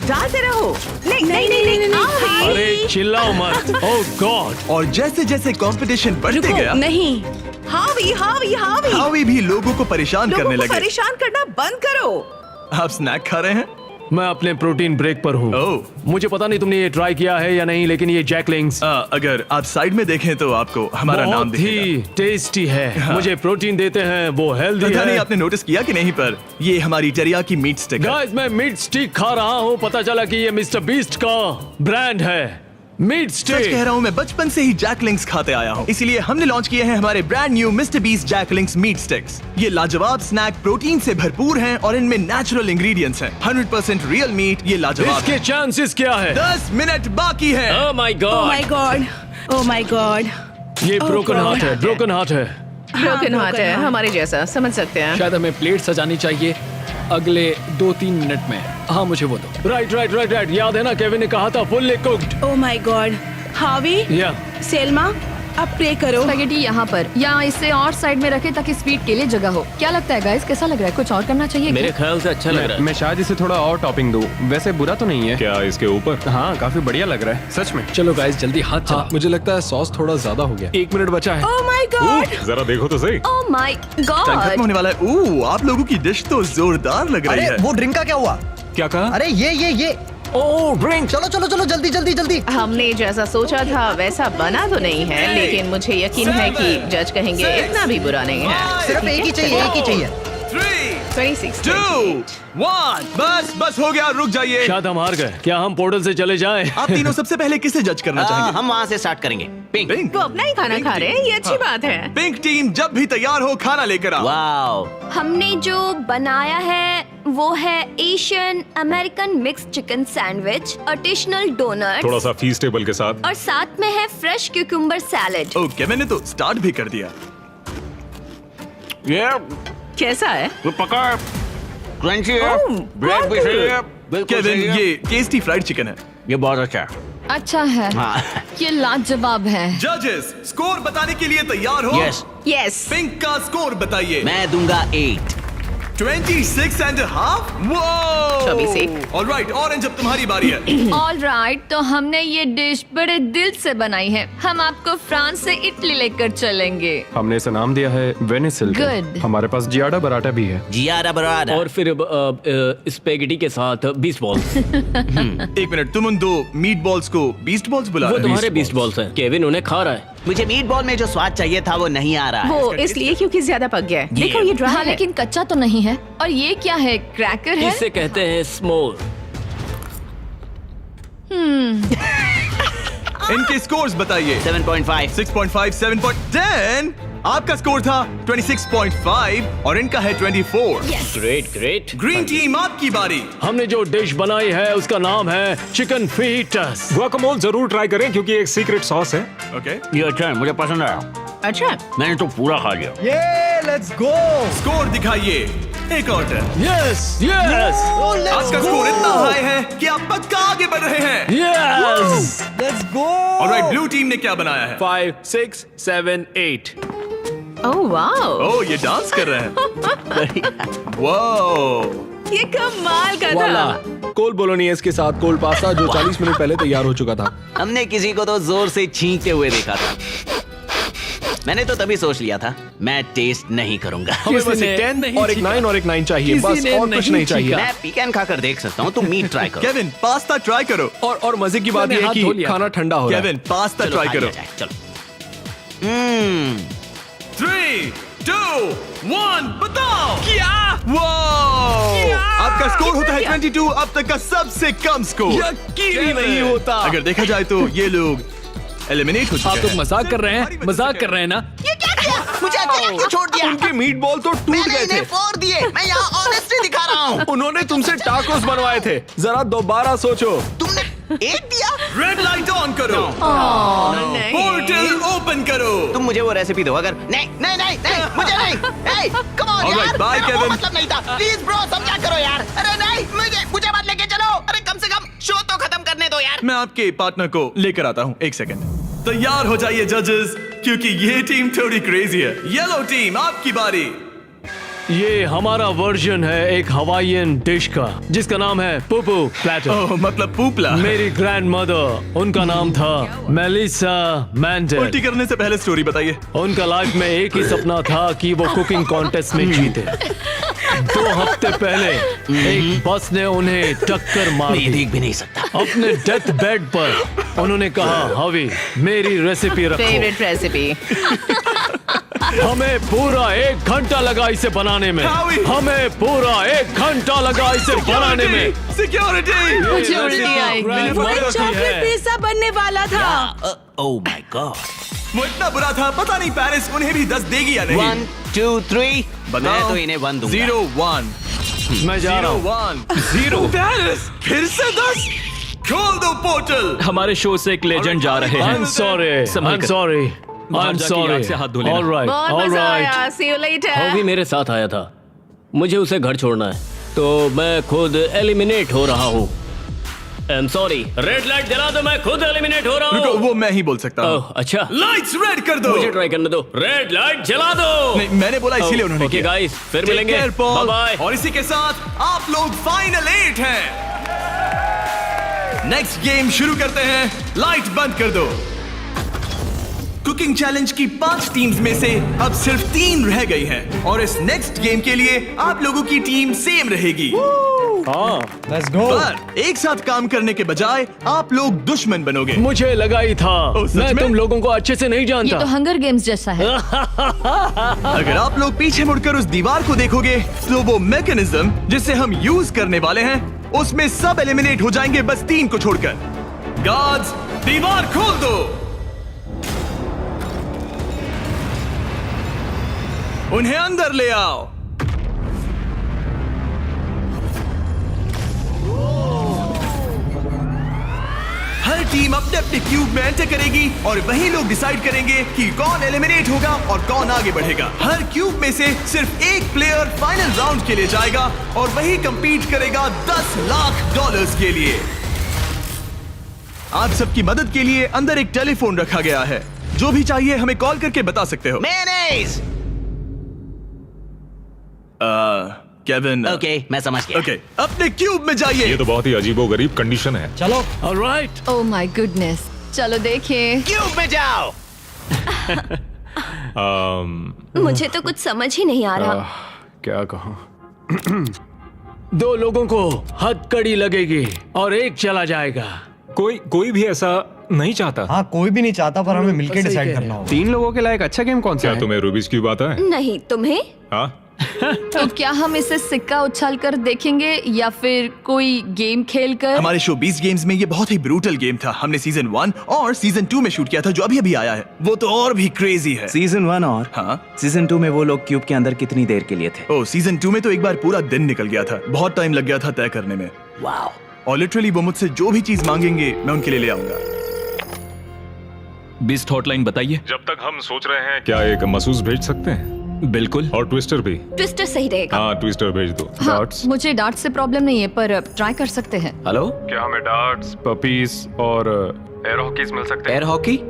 डालते रहो। नहीं नहीं नहीं नहीं, नहीं। अरे चिल्लाओ मत। ओह गॉड। और जैसे जैसे कंपटीशन बढ़ते गया, नहीं, हावी हावी हावी, हावी भी लोगों को परेशान लोगों करने को लगे। परेशान करना बंद करो। आप स्नैक खा रहे हैं? मैं अपने प्रोटीन ब्रेक पर हूँ। ओह। मुझे पता नहीं तुमने ये ट्राई किया है या नहीं, लेकिन ये जैकलिंग्स अगर आप साइड में देखें तो आपको हमारा नाम बहुत ही टेस्टी है। मुझे प्रोटीन देते हैं, वो हेल्दी पता नहीं है। आपने नोटिस किया कि नहीं, पर ये हमारी टेरियाकी मीट स्टिक है। गाइस, मैं मीट स्टिक खा रहा हूँ। पता चला कि ये मिस्टर बीस्ट का ब्रांड है, मीट सच कह स्टिक। रहा हूँ, मैं बचपन से ही जैकलिंग्स खाते आया हूँ, इसीलिए हमने लॉन्च किए हैं हमारे brand new mister Beast Jack Link's meat sticks. ये लाजवाब स्नैक प्रोटीन से भरपूर हैं और इनमें नेचुरल इंग्रेडिएंट्स हैं। 100% रियल मीट। ये लाजवाब इसके है। चांसेस क्या है? 10 मिनट बाकी है। Oh my oh God. My God, oh my God. ये Oh ब्रोकन God. हार्ट है, ब्रोकन हार्ट है। ब्रोकन हार्ट है, heart. हमारे जैसा, समझ सकते हैं। शायद हमें प्लेट सजानी चाहिए अगले 2-3 मिनट में। हाँ, मुझे वो दो। Right right right right. याद है ना, केविन ने कहा था fully cooked. Oh my God. हावी, या सेल्मा, अब प्रे करो। स्पैगेटी यहाँ पर, या इसे और साइड में रखे ताकि स्वीट के लिए जगह हो। क्या लगता है गाइस, कैसा लग रहा है? कुछ और करना चाहिए मेरे क्या? ख्याल से अच्छा लग रहा है। मैं शायद इसे थोड़ा और टॉपिंग दूं। वैसे बुरा तो नहीं है। क्या इसके ऊपर? हाँ, काफी बढ़िया लग रहा है सच में। चलो गाइस, जल्दी हाथ चला। मुझे लगता है सॉस थोड़ा ज्यादा हो गया। 1 मिनट बचा है। Oh my God. जरा देखो तो सही। ओह माय टाइम खत्म गॉड। होने वाला है। आप लोगों की डिश तो जोरदार लग रही अरे है। वो ड्रिंक का क्या हुआ? क्या कहा? अरे ये ओह ड्रिंक। चलो चलो चलो, जल्दी जल्दी जल्दी। हमने जैसा सोचा था वैसा बना तो नहीं है, लेकिन मुझे यकीन है कि जज कहेंगे इतना भी बुरा नहीं है। सिर्फ एक ही चाहिए, एक ही चाहिए। 3, 26, 2, 1, बस हो गया, रुक जाइए। शायद हम हार गए। क्या हम पोर्टल से चले जाएं? आप तीनों सबसे पहले किसे जज करना चाहेंगे? हम वहाँ से स्टार्ट करेंगे। पिंक। पिंक। वो अपना ही खाना खा रहे हैं, ये अच्छी बात है। पिंक टीम जब भी तैयार हो, खाना लेकर आओ। वाओ। हमने जो बनाया है वो है Asian American mix chicken sandwich, additional donut थोड़ा सा फीस टेबल के साथ। और साथ में है फ्रेश क्यूकम्बर सैलेड। ओके, मैंने तो स्टार्ट भी कर दिया। ये कैसा है? पका क्रंची है, ओह, ब्रेड भी बहुत सही है, बिल्कुल सही केविन, है। ये टेस्टी फ्राइड चिकन है। ये बहुत अच्छा है। अच्छा है, हाँ। ये लाजवाब है। जजेस, स्कोर बताने के लिए तैयार हो? यस। यस। पिंक का स्कोर बताइए। मैं दूंगा 8। 26.5? वो 24। ऑलराइट, ऑरेंज अब तुम्हारी बारी है। ऑल राइट, तो हमने ये डिश बड़े दिल से बनाई है। हम आपको फ्रांस से इटली लेकर चलेंगे। हमने इसे नाम दिया है वेनिस हिल्टन। Good. हमारे पास जियाडा बराटा भी है। जियारा बराड़ा। और फिर स्पेगेटी के साथ बीस्ट बॉल्स। एक मिनट, तुम उन 2 मीट बॉल्स को बीस्ट बॉल्स बुला वो रहे हो? तुम्हारे बीस्ट बॉल्स हैं। केविन उन्हें खा रहा है। मुझे मीट बॉल में जो स्वाद चाहिए था वो नहीं आ रहा है। वो इसलिए क्योंकि ज्यादा पक गया है। देखो ये ड्राई हाँ, है। लेकिन कच्चा तो नहीं है। और ये क्या है, क्रैकर है? इसे कहते हैं स्मोल। इनके स्कोर्स बताइए। 7.5। 6.5, 7.10। आपका स्कोर था 26.5 और इनका है 24। Great great. ग्रीन टीम, आपकी बारी। हमने जो डिश बनाई है उसका नाम है चिकन फीटस। गुआकामोल जरूर ट्राई करें क्योंकि एक सीक्रेट सॉस है। ओके। ये अच्छा है, मुझे पसंद आया। अच्छा, मैंने तो पूरा खा लिया। ये लेट्स गो। स्कोर दिखाइए। एक और टर्न। यस यस आपका स्कोर इतना हाई है कि आप पक्का आगे बढ़ रहे हैं। Yes let's go. Alright, blue team ने क्या बनाया है? 5 6 7 8 ओह वाओ, ओह, ये डांस कर रहे हैं। वाओ, ये कमाल का वाला था। कोल बोलोनियस के साथ कोल पास्ता जो 40 मिनट पहले तैयार हो चुका था। हमने किसी को तो जोर से छींकते हुए देखा था। मैंने तो तभी सोच लिया था मैं टेस्ट नहीं करूंगा। हमें बस एक 10 और एक 9 और एक 9 चाहिए, बस और कुछ नहीं चाहिए। मैं पीकन खाकर देख सकता हूँ, तुम मीट ट्राई करो। केविन, पास्ता ट्राई करो। और मजे की बात मैंने यह है हाथ धो कि लिया। खाना ठंडा हो रहा है। केविन, पास्ता चलो, ट्राई खा करो। लिया जाए, चलो। 3, 2, 1, बताओ क्या? आपका स्कोर होता है 22, अब तक का सबसे कम स्कोर। यकीन ही नहीं होता। अगर देखा जाए तो ये लोग एलिमिनेट हो आप चुके तो हैं। मजाक कर रहे हैं, मजाक कर रहे हैं ना? ये क्या किया? मुझे अकेला क्यों छोड़ दिया? उनके मीट बॉल तो टूट मैंने गए इन्हें थे। फोड़ दिए। मैं यहाँ ऑनेस्टी दिखा रहा हूँ। उन्होंने तुमसे टाकोस बनवाए थे, जरा दोबारा सोचो। तुमने एक दिया। रेड लाइट ऑन करो। नहीं। पोर्टल ओपन करो। तुम मुझे वो रेसिपी दो। अगर नहीं नहीं नहीं नहीं मुझे नहीं। Hey, come on Alright, यार, bye, मेरा वो Kevin. मतलब नहीं था। प्लीज ब्रो, समझा करो यार। अरे नहीं, मुझे मत लेके चलो। अरे कम से कम शो तो खत्म करने दो यार। मैं आपके पार्टनर को लेकर आता हूँ। एक सेकंड। तैयार हो जाइए जजेस, क्योंकि ये टीम थोड़ी क्रेजी है। येलो टीम, आपकी बारी। ये हमारा वर्जन है एक हवाईयन डिश का जिसका नाम है पुपू प्लेटर। ओह, मतलब पूपला। मेरी ग्रैंड मदर, उनका नाम था मेलिसा मैंडेल। उल्टी करने से पहले स्टोरी बताइए। उनका लाइफ में एक ही सपना था कि वो कुकिंग कॉन्टेस्ट में जीते। 2 हफ्ते पहले एक बस ने उन्हें टक्कर मार मैं ये दी। देख भी नहीं सकता। अपने डेथ बेड पर उन्होंने कहा, हवी मेरी रेसिपी रखो। Favourite recipe. हमें पूरा 1 घंटा लगा इसे बनाने में। हावी! हमें पूरा 1 घंटा लगा इसे बनाने में। सिक्योरिटी। मुझे उल्टी आएगी। वो एक चॉकलेट पिज्जा बनने वाला था। Oh my God. वो इतना बुरा था, पता नहीं पेरिस उन्हें भी 10 देगी या नहीं। 1 2 3 बताओ। मैं तो इन्हें 1 दूंगा। 0 1 मैं जा रहा 0 हूँ। 1 0 पेरिस फिर से 10। खोल दो पोर्टल। हमारे शो से एक लेजेंड जा रहे हैं। I'm sorry. संभल I'm कर। sorry. बाहर I'm जाके sorry. याद से हाथ धो लेना। All right. बहुत All मजा right. आया। See you later. वो भी मेरे साथ आया था। मुझे उसे घर छोड़ना है, तो मैं खुद एलिमिनेट हो रहा हूँ। I'm sorry. रेड लाइट जला दो, मैं खुद एलिमिनेट हो रहा रुको, हूँ। वो मैं ही बोल सकता हूँ। ओह, अच्छा। लाइट्स रेड कर दो। मुझे ट्राई करने दो। रेड लाइट जला दो। नहीं, मैंने बोला इसीलिए उन्होंने ओके किया। गाइस, फिर Take मिलेंगे। care, Paul. Bye bye. और इसी के साथ आप लोग फाइनल 8 हैं। नेक्स्ट गेम शुरू करते हैं। लाइट बंद कर दो। कुकिंग चैलेंज की 5 टीम्स में से अब सिर्फ 3 रह गई हैं और इस नेक्स्ट गेम के लिए आप लोगों की टीम सेम रहेगी। Let's go. पर एक साथ काम करने के बजाय आप लोग दुश्मन बनोगे। मुझे लगा ही था। ओह, सच मैं में? तुम लोगों को अच्छे से नहीं जानता। हंगर गेम्स जैसा है। अगर आप लोग पीछे मुड़कर उस दीवार को देखोगे तो वो मैकेनिज्म जिसे हम यूज करने वाले हैं उसमें सब एलिमिनेट हो जाएंगे, बस 3 को छोड़कर। गार्ड्स, दीवार खोल दो। उन्हें अंदर ले आओ। हर टीम अपने अपने क्यूब में एंटर करेगी और वही लोग डिसाइड करेंगे कि कौन एलिमिनेट होगा और कौन आगे बढ़ेगा। हर क्यूब में से सिर्फ एक प्लेयर फाइनल राउंड के लिए जाएगा और वही कंपीट करेगा $10 लाख के लिए। आप सबकी मदद के लिए अंदर एक टेलीफोन रखा गया है। जो भी चाहिए हमें कॉल करके बता सकते हो। मेयोनेज़। केविन। ओके, मैं समझ गया। ओके, अपने क्यूब में जाइए। ये तो बहुत ही अजीबोगरीब कंडीशन है। चलो। ऑलराइट। ओह माय गुडनेस, चलो देखें। क्यूब में जाओ। मुझे तो कुछ समझ ही नहीं आ रहा। क्या कहूँ? 2 लोगों को हथकड़ी लगेगी और एक चला जाएगा। कोई भी ऐसा नहीं चाहता। हाँ, कोई भी नहीं चाहता, पर हमें मिलकर सही डिसाइड कह करना होगा। 3 लोगों के लायक अच्छा गेम कौन सा क्या है? तुम्हें रूबिक्स क्यूब आता है? नहीं, तुम्हें? हाँ, तो क्या हम इसे सिक्का उछाल कर देखेंगे या फिर कोई गेम खेल कर? हमारे शो 20 गेम्स में ये बहुत ही ब्रूटल गेम था। हमने सीजन 1 और सीजन 2 में शूट किया था, जो अभी अभी आया है। वो तो और भी क्रेजी है। सीजन 1 और हाँ, सीजन 2 में वो लोग क्यूब के अंदर कितनी देर के लिए थे? ओ, सीजन 2 में तो एक बार पूरा दिन निकल गया था। बहुत टाइम लग गया था तय करने में। वाओ। और लिटरली वो मुझसे जो भी चीज मांगेंगे मैं उनके लिए ले आऊंगा। बीस्ट हॉटलाइन बताइए। जब तक हम सोच रहे हैं क्या एक महसूस भेज सकते हैं? बिल्कुल। और ट्विस्टर भी। ट्विस्टर सही रहेगा। हाँ ट्विस्टर भेज दो। हाँ, मुझे डार्ट से प्रॉब्लम नहीं है पर ट्राई कर सकते हैं। हेलो, क्या हमें डार्ट्स, पपीज और एयर हॉकीज मिल सकते हैं? Air hockey?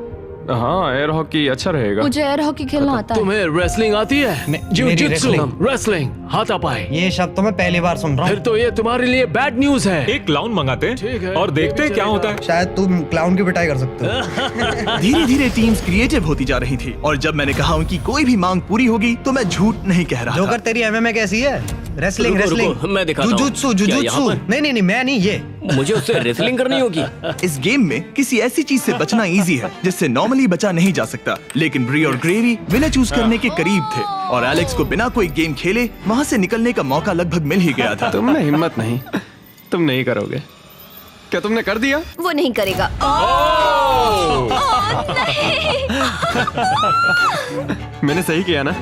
हाँ, एयर हॉकी अच्छा रहेगा। मुझे एयर हॉकी खेलना आता है। तुम्हें रेसलिंग आती है? जिu-jitsu, रेसलिंग, हाथापाई। ये शब्द तो मैं पहली बार सुन रहा हूँ। फिर तो ये तुम्हारे लिए बैड न्यूज है। एक क्लाउन मंगाते हैं और देखते हैं क्या होता है। शायद तुम क्लाउन की पिटाई कर सकते हो। धीरे धीरे टीम्स क्रिएटिव होती जा रही थी और जब मैंने कहा उनकी कोई भी मांग पूरी होगी तो मैं झूठ नहीं कह रहा था। जोकर तेरी एमएमए कैसी है? रेसलिंग रुको, रेसलिंग रुको, मैं दिखाता हूँ। जुजुत्सु क्या जुजुत्सु। यहाँ पर? नहीं मैं नहीं, ये मुझे उससे रेसलिंग करनी होगी। इस गेम में किसी ऐसी चीज से बचना इजी है जिससे नॉर्मली बचा नहीं जा सकता, लेकिन ब्री और ग्रेवी विनर चूज करने के करीब थे और एलेक्स को बिना कोई गेम खेले वहाँ से निकलने का मौका लगभग मिल ही गया था। तुम में हिम्मत नहीं, तुम नहीं करोगे। क्या तुमने कर दिया? वो नहीं करेगा। मैंने सही किया ना?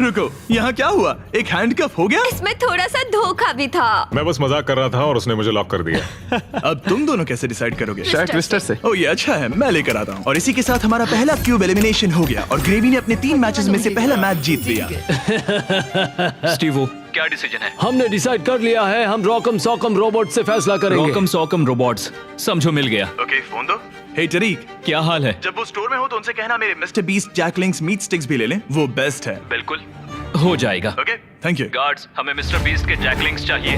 रुको, यहाँ क्या हुआ? एक हैंडकफ हो गया? इसमें थोड़ा सा धोखा भी था। मैं बस मजाक कर रहा था और उसने मुझे लॉक कर दिया। अब तुम दोनों कैसे डिसाइड करोगे? शायद ट्विस्टर से। ओह ये अच्छा है, मैं लेकर आता हूँ। और इसी के साथ हमारा पहला क्यूब एलिमिनेशन हो गया और ग्रेवी ने अपने 3 मैचेस में से पहला मैच जीत लिया। स्टीवो, क्या डिसीजन है? हमने डिसाइड कर लिया है, हम रॉकम सॉकम रोबोट से फैसला करेंगे। रॉकम सॉकम रोबोट्स, समझो मिल गया। ओके, फोन दो। हे टरीक, क्या हाल है? जब वो स्टोर में हो तो उनसे कहना मेरे mister Beast Jack Link's meat sticks भी ले लें, वो बेस्ट है। बिल्कुल हो जाएगा। Okay, thank you. गार्ड्स, हमें मिस्टर बीस्ट के जैकलिंग्स चाहिए।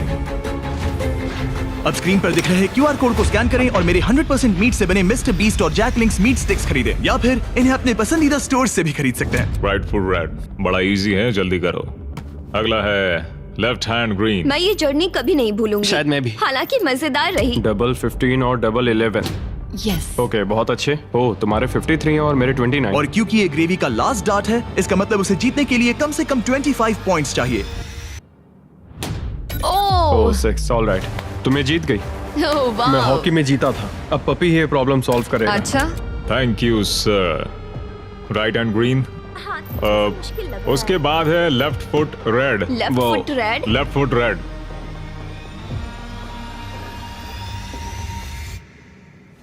अब स्क्रीन पर दिख रहे QR कोड को स्कैन करें और मेरे 100% मीट से बने मिस्टर बीस्ट और जैकलिंग्स मीट स्टिक्स खरीदें, या फिर इन्हें अपने पसंदीदा स्टोर से भी खरीद सकते हैं। राइट फुट रेड, बड़ा इजी है, जल्दी करो। अगला है लेफ्ट हैंड ग्रीन। मैं ये जर्नी कभी नहीं भूलूंगी। शायद मैं भी। हालांकि मजेदार रही। डबल 15 और डबल 11। यस। ओके, बहुत अच्छे। ओह, तुम्हारे 53 हैं और मेरे 29। और क्योंकि ये ग्रेवी का लास्ट डार्ट है, इसका मतलब उसे जीतने के लिए कम से कम 25 पॉइंट्स चाहिए। ओह 6, ऑलराइट। तुम्हें जीत गई। मैं हॉकी में जीता था। अब पपी ये प्रॉब्लम सॉल्व करेगा। अच्छा, thank you sir. Right hand green. उसके बाद है left foot red. Left foot red. Left foot red.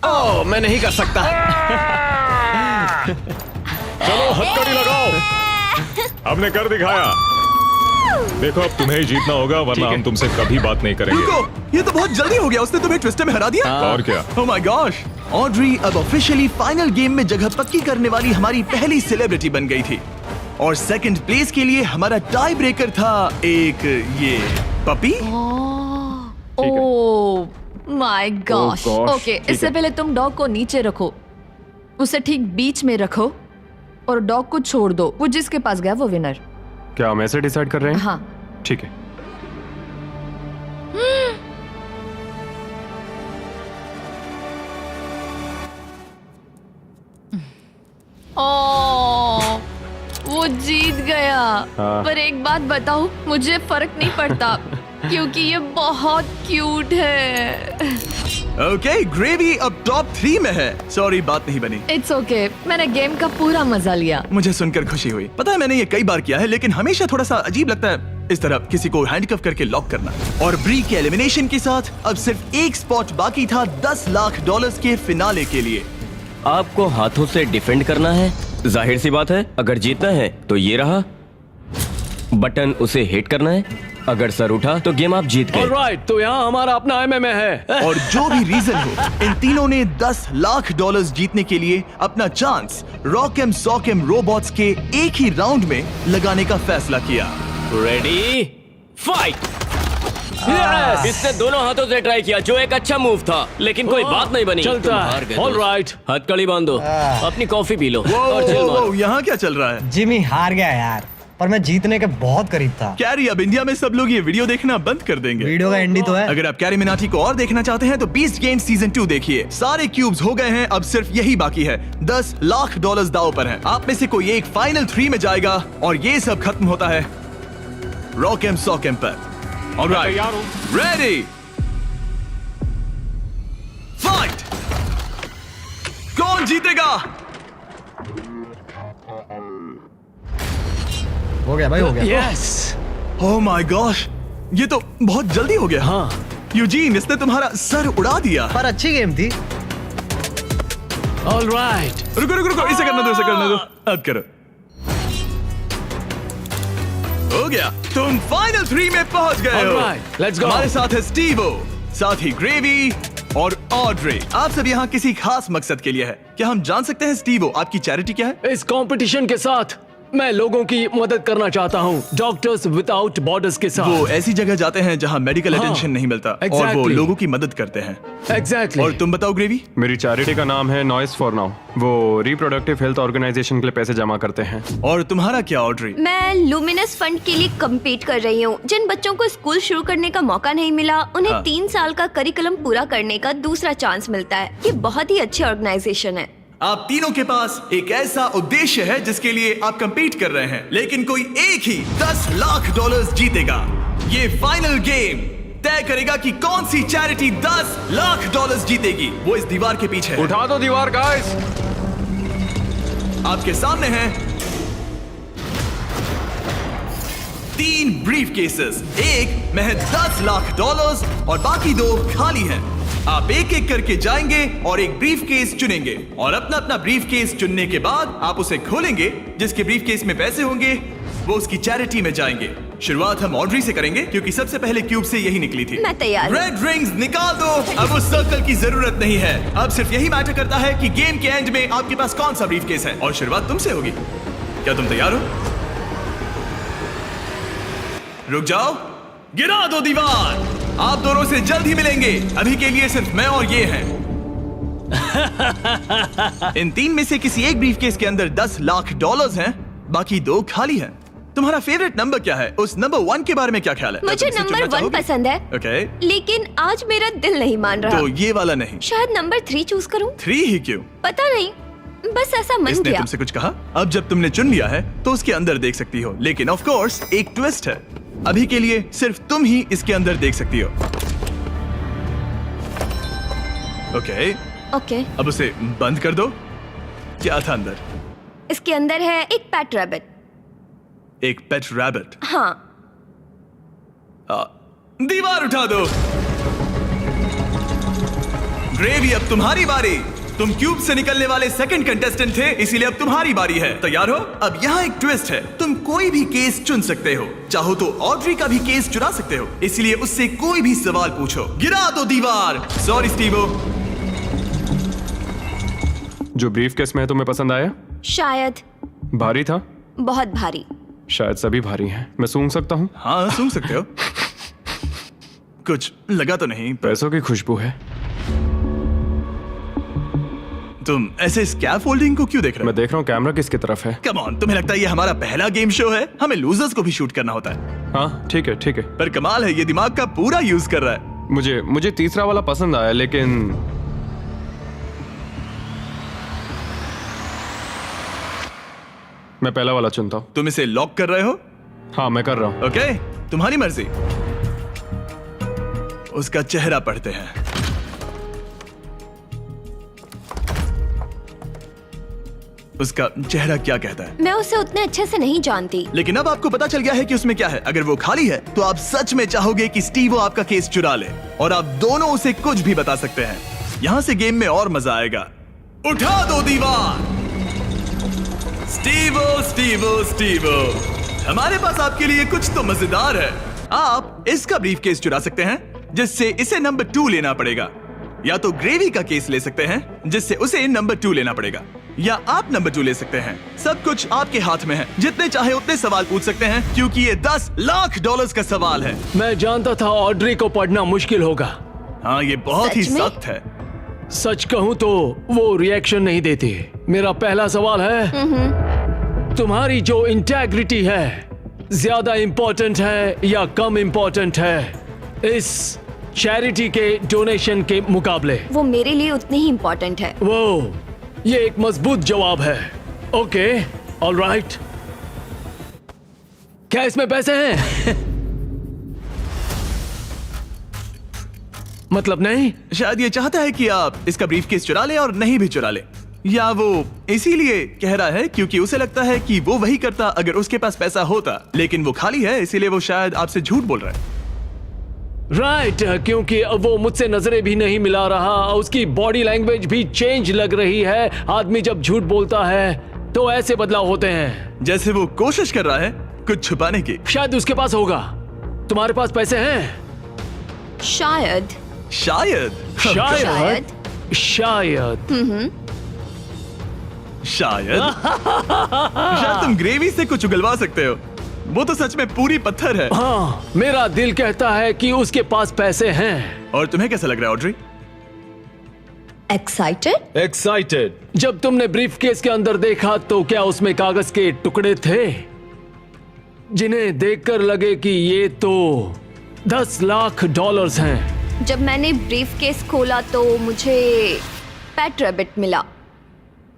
Oh, मैं नहीं कर सकता। चलो हथकड़ी लगाओ। हमने कर दिखाया। देखो अब तुम्हें ही जीतना होगा वरना हम तुमसे कभी बात नहीं करेंगे। रुको, ये तो बहुत जल्दी हो गया, उसने तुम्हें ट्विस्टर में हरा दिया। और क्या? ओह माय गॉश, ऑड्री अब ऑफिशियली फाइनल गेम में जगह पक्की करने वाली हमारी पहली सेलिब्रिटी बन गई थी और सेकंड प्लेस के लिए हमारा टाई ब्रेकर था एक ये puppy. Oh my gosh. Oh gosh, okay, ठीक इससे है। पहले तुम डॉग को नीचे रखो, उसे ठीक बीच में रखो और डॉग को छोड़ दो। वो जिसके पास गया वो विनर। क्या हम ऐसे डिसाइड कर रहे हैं? हाँ। ठीक है। ओह, वो जीत गया। हाँ। पर एक बात बताऊं, मुझे फर्क नहीं पड़ता क्योंकि ये बहुत क्यूट है। ओके, ग्रेवी अब टॉप 3 में है। सॉरी, बात नहीं बनी। इट्स ओके, मैंने गेम का पूरा मजा लिया। मुझे सुनकर खुशी हुई। पता है मैंने ये कई बार किया है, लेकिन हमेशा थोड़ा सा अजीब लगता है इस तरह किसी को हैंडकफ करके लॉक करना। और ब्री के एलिमिनेशन के साथ अब सिर्फ एक स्पॉट बाकी था $10 लाख के फिनाले के लिए। आपको हाथों से डिफेंड करना है। जाहिर सी बात है, अगर जीतना है तो ये रहा बटन, उसे हिट करना है। अगर सर उठा तो गेम आप जीत गए। ऑलराइट, तो यहाँ हमारा अपना MMA है। और जो भी रीजन हो, इन तीनों ने $10 लाख जीतने के लिए अपना चांस रॉकम सॉकम रोबोट्स के एक ही राउंड में लगाने का फैसला किया। Ready, fight. इसने दोनों हाथों से ट्राई किया, जो एक अच्छा मूव था, लेकिन कोई बात नहीं बनी। चलता तुम है। हार गए। ऑलराइट, हथकड़ी बांधो, अपनी कॉफी पी लो और चिल मारो। यहाँ क्या चल रहा है? जिमी हार गया यार, पर मैं जीतने के बहुत करीब था। कैरी, अब इंडिया में सब लोग ये वीडियो देखना बंद कर देंगे। वीडियो का एंडी तो है। अगर आप कैरी मिनाटी को और देखना चाहते हैं तो बीस्ट गेम सीजन 2 देखिए। सारे क्यूब्स हो गए हैं, अब सिर्फ यही बाकी है। $10 लाख दांव पर है। आप में से कोई एक फाइनल 3 में जाएगा और ये सब खत्म होता है रॉकम सॉकम पर। Alright, ready, fight. कौन जीतेगा? हो गया भाई, हो गया। यस। ओह माय गॉश, ये तो बहुत जल्दी हो गया। हाँ। यूजीन, इसने तुम्हारा सर उड़ा दिया। पर अच्छी गेम थी। ऑलराइट, रुको रुको रुको, इसे करने दो, इसे करने दो। अब करो। हो गया, तुम फाइनल 3 में पहुंच गए हो। Alright, let's go. हमारे साथ है स्टीवो, साथ ही ग्रेवी और ऑड्रे। आप सब यहाँ किसी खास मकसद के लिए है। क्या हम जान सकते हैं स्टीवो, आपकी चैरिटी क्या है? इस कंपटीशन के साथ मैं लोगों की मदद करना चाहता हूँ, डॉक्टर्स विदाउट बॉर्डर्स के साथ। वो ऐसी जगह जाते हैं जहाँ मेडिकल अटेंशन नहीं मिलता और वो exactly. लोगों की मदद करते हैं। एग्जैक्टली। और तुम बताओ ग्रेवी? मेरी चैरिटी का नाम है नॉइस फॉर नाउ। वो रिप्रोडक्टिव हेल्थ ऑर्गेनाइजेशन के लिए पैसे जमा करते हैं। और तुम्हारा क्या ऑड्री? मैं लुमिनस फंड के लिए कम्पीट कर रही हूँ। जिन बच्चों को स्कूल शुरू करने का मौका नहीं मिला, उन्हें 3 साल का करिकुलम पूरा करने का दूसरा चांस मिलता है। ये बहुत ही अच्छी ऑर्गेनाइजेशन है। आप तीनों के पास एक ऐसा उद्देश्य है जिसके लिए आप कंपीट कर रहे हैं, लेकिन कोई एक ही $10 लाख जीतेगा। ये फाइनल गेम तय करेगा कि कौन सी चैरिटी $10 लाख जीतेगी। वो इस दीवार के पीछे है। उठा दो दीवार गाइस। आपके सामने हैं 3 ब्रीफ केसेस, एक में है $10 लाख और बाकी 2 खाली हैं। आप एक एक करके जाएंगे और एक ब्रीफ केस चुनेंगे और अपना अपना ब्रीफ केस चुनने के बाद आप उसे खोलेंगे। जिसके ब्रीफ केस में पैसे होंगे वो उसकी चैरिटी में जाएंगे। शुरुआत हम ऑड्री से करेंगे क्योंकि सबसे पहले क्यूब से यही निकली थी। मैं तैयार हूं। रेड रिंग्स निकाल दो। अब उस सर्कल की जरूरत नहीं है। अब सिर्फ यही मैटर करता है कि गेम के एंड में आपके पास कौन सा ब्रीफ केस है और शुरुआत तुमसे होगी। क्या तुम तैयार हो? रुक जाओ, गिरा दो दीवार। आप दोनों से जल्द ही मिलेंगे। अभी के लिए सिर्फ मैं और ये हैं। इन 3 में से किसी एक ब्रीफकेस के अंदर $10 लाख हैं, बाकी 2 खाली हैं। तुम्हारा फेवरेट नंबर क्या है? उस नंबर 1 के बारे में क्या ख्याल है? मुझे नंबर 1 पसंद है। ओके। लेकिन आज मेरा दिल नहीं मान रहा। तो ये वाला नहीं? शायद नंबर 3 चूज करूं। 3 ही क्यों? पता नहीं, बस ऐसा मन इसने किया। तुमसे कुछ कहा? अब जब तुमने चुन लिया है तो उसके अंदर देख सकती हो, लेकिन ऑफ कोर्स एक ट्विस्ट है। अभी के लिए सिर्फ तुम ही इसके अंदर देख सकती हो। ओके। अब उसे बंद कर दो। क्या था अंदर? इसके अंदर है एक पेट रैबिट। एक पेट रैबिट? हाँ। दीवार उठा दो। ग्रेवी, अब तुम्हारी बारी। तुम क्यूब से निकलने वाले सेकंड कंटेस्टेंट थे, इसीलिए अब तुम्हारी बारी है। तैयार हो? अब यहाँ एक ट्विस्ट है। तुम कोई भी केस चुन सकते हो। चाहो तो ऑड्री का भी केस चुरा सकते हो, इसलिए उससे कोई भी सवाल पूछो। गिरा दो दीवार। Sorry Stevo. जो ब्रीफ केस में है तुम्हें पसंद आया? शायद। भारी था? बहुत भारी। शायद सभी भारी हैं। मैं सूंघ सकता हूँ? हाँ, सूंघ सकते हो। कुछ लगा तो नहीं? पैसों की खुशबू है। तुम ऐसे स्कैफोल्डिंग को क्यों देख रहे हो? मैं देख रहा हूँ कैमरा किसकी तरफ है। कम ऑन, तुम्हें लगता है ये हमारा पहला गेम शो है? हमें लूजर्स को भी शूट करना होता है। हाँ ठीक है ठीक है। पर कमाल है, ये दिमाग का पूरा यूज कर रहा है। मुझे तीसरा वाला पसंद आया, लेकिन मैं पहला वाला चुनता हूँ। तुम इसे लॉक कर रहे हो? हाँ मैं कर रहा हूँ। ओके, तुम्हारी मर्जी। उसका चेहरा पढ़ते हैं। उसका चेहरा क्या कहता है? मैं उसे उतने अच्छे से नहीं जानती। लेकिन अब आपको पता चल गया है कि उसमें क्या है। अगर वो खाली है तो आप सच में चाहोगे कि स्टीवो आपका केस चुरा ले, और आप दोनों उसे कुछ भी बता सकते हैं। यहाँ से गेम में और मजा आएगा। उठा दो दीवार। स्टीवो स्टीवो स्टीवो, हमारे पास आपके लिए कुछ तो मजेदार है। आप इसका ब्रीफकेस चुरा सकते हैं, जिससे इसे नंबर 2 लेना पड़ेगा, या तो ग्रेवी का केस ले सकते हैं, जिससे उसे नंबर 2 लेना पड़ेगा, या आप नंबर 2 ले सकते हैं। सब कुछ आपके हाथ में है। जितने चाहे उतने सवाल पूछ सकते हैं, क्योंकि ये $10 लाख का सवाल है। मैं जानता था ऑड्री को पढ़ना मुश्किल होगा। हाँ, ये बहुत ही सख्त है। सच कहूँ तो वो रिएक्शन नहीं देती। मेरा पहला सवाल है, तुम्हारी जो इंटेग्रिटी है ज्यादा इंपॉर्टेंट है या कम इंपॉर्टेंट है इस चैरिटी के डोनेशन के मुकाबले? वो मेरे लिए उतनी ही इंपॉर्टेंट है। वो ये एक मजबूत जवाब है। Okay, alright. क्या इसमें पैसे हैं? मतलब नहीं? शायद ये चाहता है कि आप इसका ब्रीफकेस चुरा ले और नहीं भी चुरा ले, या वो इसीलिए कह रहा है क्योंकि उसे लगता है कि वो वही करता अगर उसके पास पैसा होता, लेकिन वो खाली है, इसीलिए वो शायद आपसे झूठ बोल रहा है। राइट, क्योंकि वो मुझसे नजरें भी नहीं मिला रहा, उसकी बॉडी लैंग्वेज भी चेंज लग रही है। आदमी जब झूठ बोलता है तो ऐसे बदलाव होते हैं। जैसे वो कोशिश कर रहा है कुछ छुपाने की। शायद उसके पास होगा। तुम्हारे पास पैसे हैं? शायद शायद शायद शायद शायद शायद तुम ग्रेवी से कुछ उगलवा सकते हो। वो तो सच में पूरी पत्थर है। हाँ, मेरा दिल कहता है कि उसके पास पैसे हैं। और तुम्हें कैसा लग रहा है ऑड्री? एक्साइटेड? एक्साइटेड। जब तुमने ब्रीफ केस के अंदर देखा तो क्या उसमें कागज के टुकड़े थे जिन्हें देखकर लगे कि ये तो $10 लाख हैं? जब मैंने ब्रीफ केस खोला तो मुझे पेट रैबिट मिला।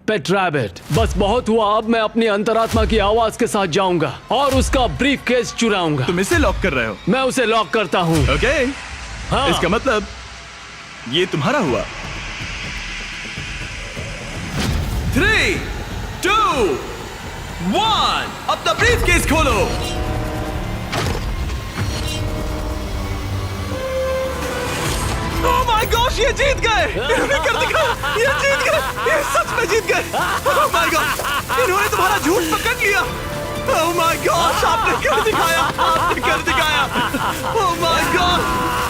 पेट रैबिट। बस बहुत हुआ। अब मैं अपनी अंतरात्मा की आवाज के साथ जाऊंगा और उसका ब्रीफ केस चुराऊंगा। तुम इसे लॉक कर रहे हो? मैं उसे लॉक करता हूँ। ओके। हाँ। इसका मतलब ये तुम्हारा हुआ। 3, 2, 1 अपना ब्रीफ केस खोलो। ओह माय गॉश, ये जीत गए। इन्होंने कर दिखाया। ये जीत गए। ये सच में जीत गए। ओह माय गॉड, इन्होंने तुम्हारा झूठ पकड़ लिया। ओह माय गॉश, आपने कर दिखाया। आपने कर दिखाया। Oh my God.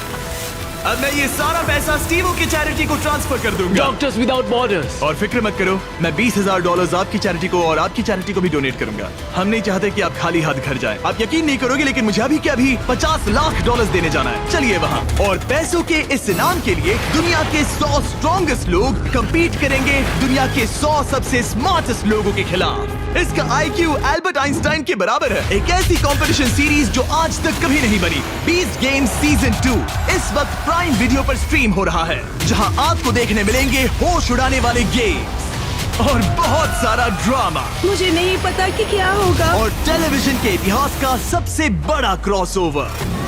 अब मैं ये सारा पैसा स्टीवो की चैरिटी को ट्रांसफर कर दूंगा। Doctors without borders. और फिक्र मत करो, मैं $20,000 आपकी चैरिटी को और आपकी चैरिटी को भी डोनेट करूंगा। हम नहीं चाहते कि आप खाली हाथ घर जाएं। आप यकीन नहीं करोगे लेकिन मुझे अभी के अभी $50 लाख देने जाना है। चलिए वहाँ। और पैसों के इस इनाम के लिए दुनिया के 100 स्ट्रॉन्गेस्ट लोग कम्पीट करेंगे दुनिया के 100 सबसे स्मार्टेस्ट लोगों के खिलाफ। इसका IQ एल्बर्ट आइंस्टाइन के बराबर है। एक ऐसी कंपटीशन सीरीज जो आज तक कभी नहीं बनी। बीस्ट गेम्स सीजन 2 इस वक्त प्राइम वीडियो पर स्ट्रीम हो रहा है, जहां आपको देखने मिलेंगे होश उड़ाने वाले गेम्स और बहुत सारा ड्रामा। मुझे नहीं पता कि क्या होगा। और टेलीविजन के इतिहास का सबसे बड़ा क्रॉसओवर।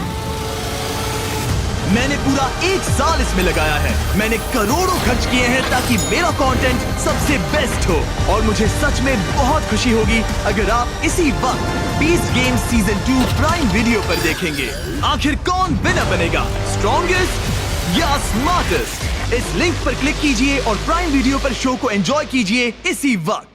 मैंने पूरा 1 साल इसमें लगाया है। मैंने करोड़ों खर्च किए हैं ताकि मेरा कंटेंट सबसे बेस्ट हो। और मुझे सच में बहुत खुशी होगी अगर आप इसी वक्त beast games season 2 prime video पर देखेंगे। आखिर कौन विनर बनेगा, स्ट्रॉन्गेस्ट या स्मार्टेस्ट? इस लिंक पर क्लिक कीजिए और प्राइम वीडियो पर शो को एंजॉय कीजिए इसी वक्त।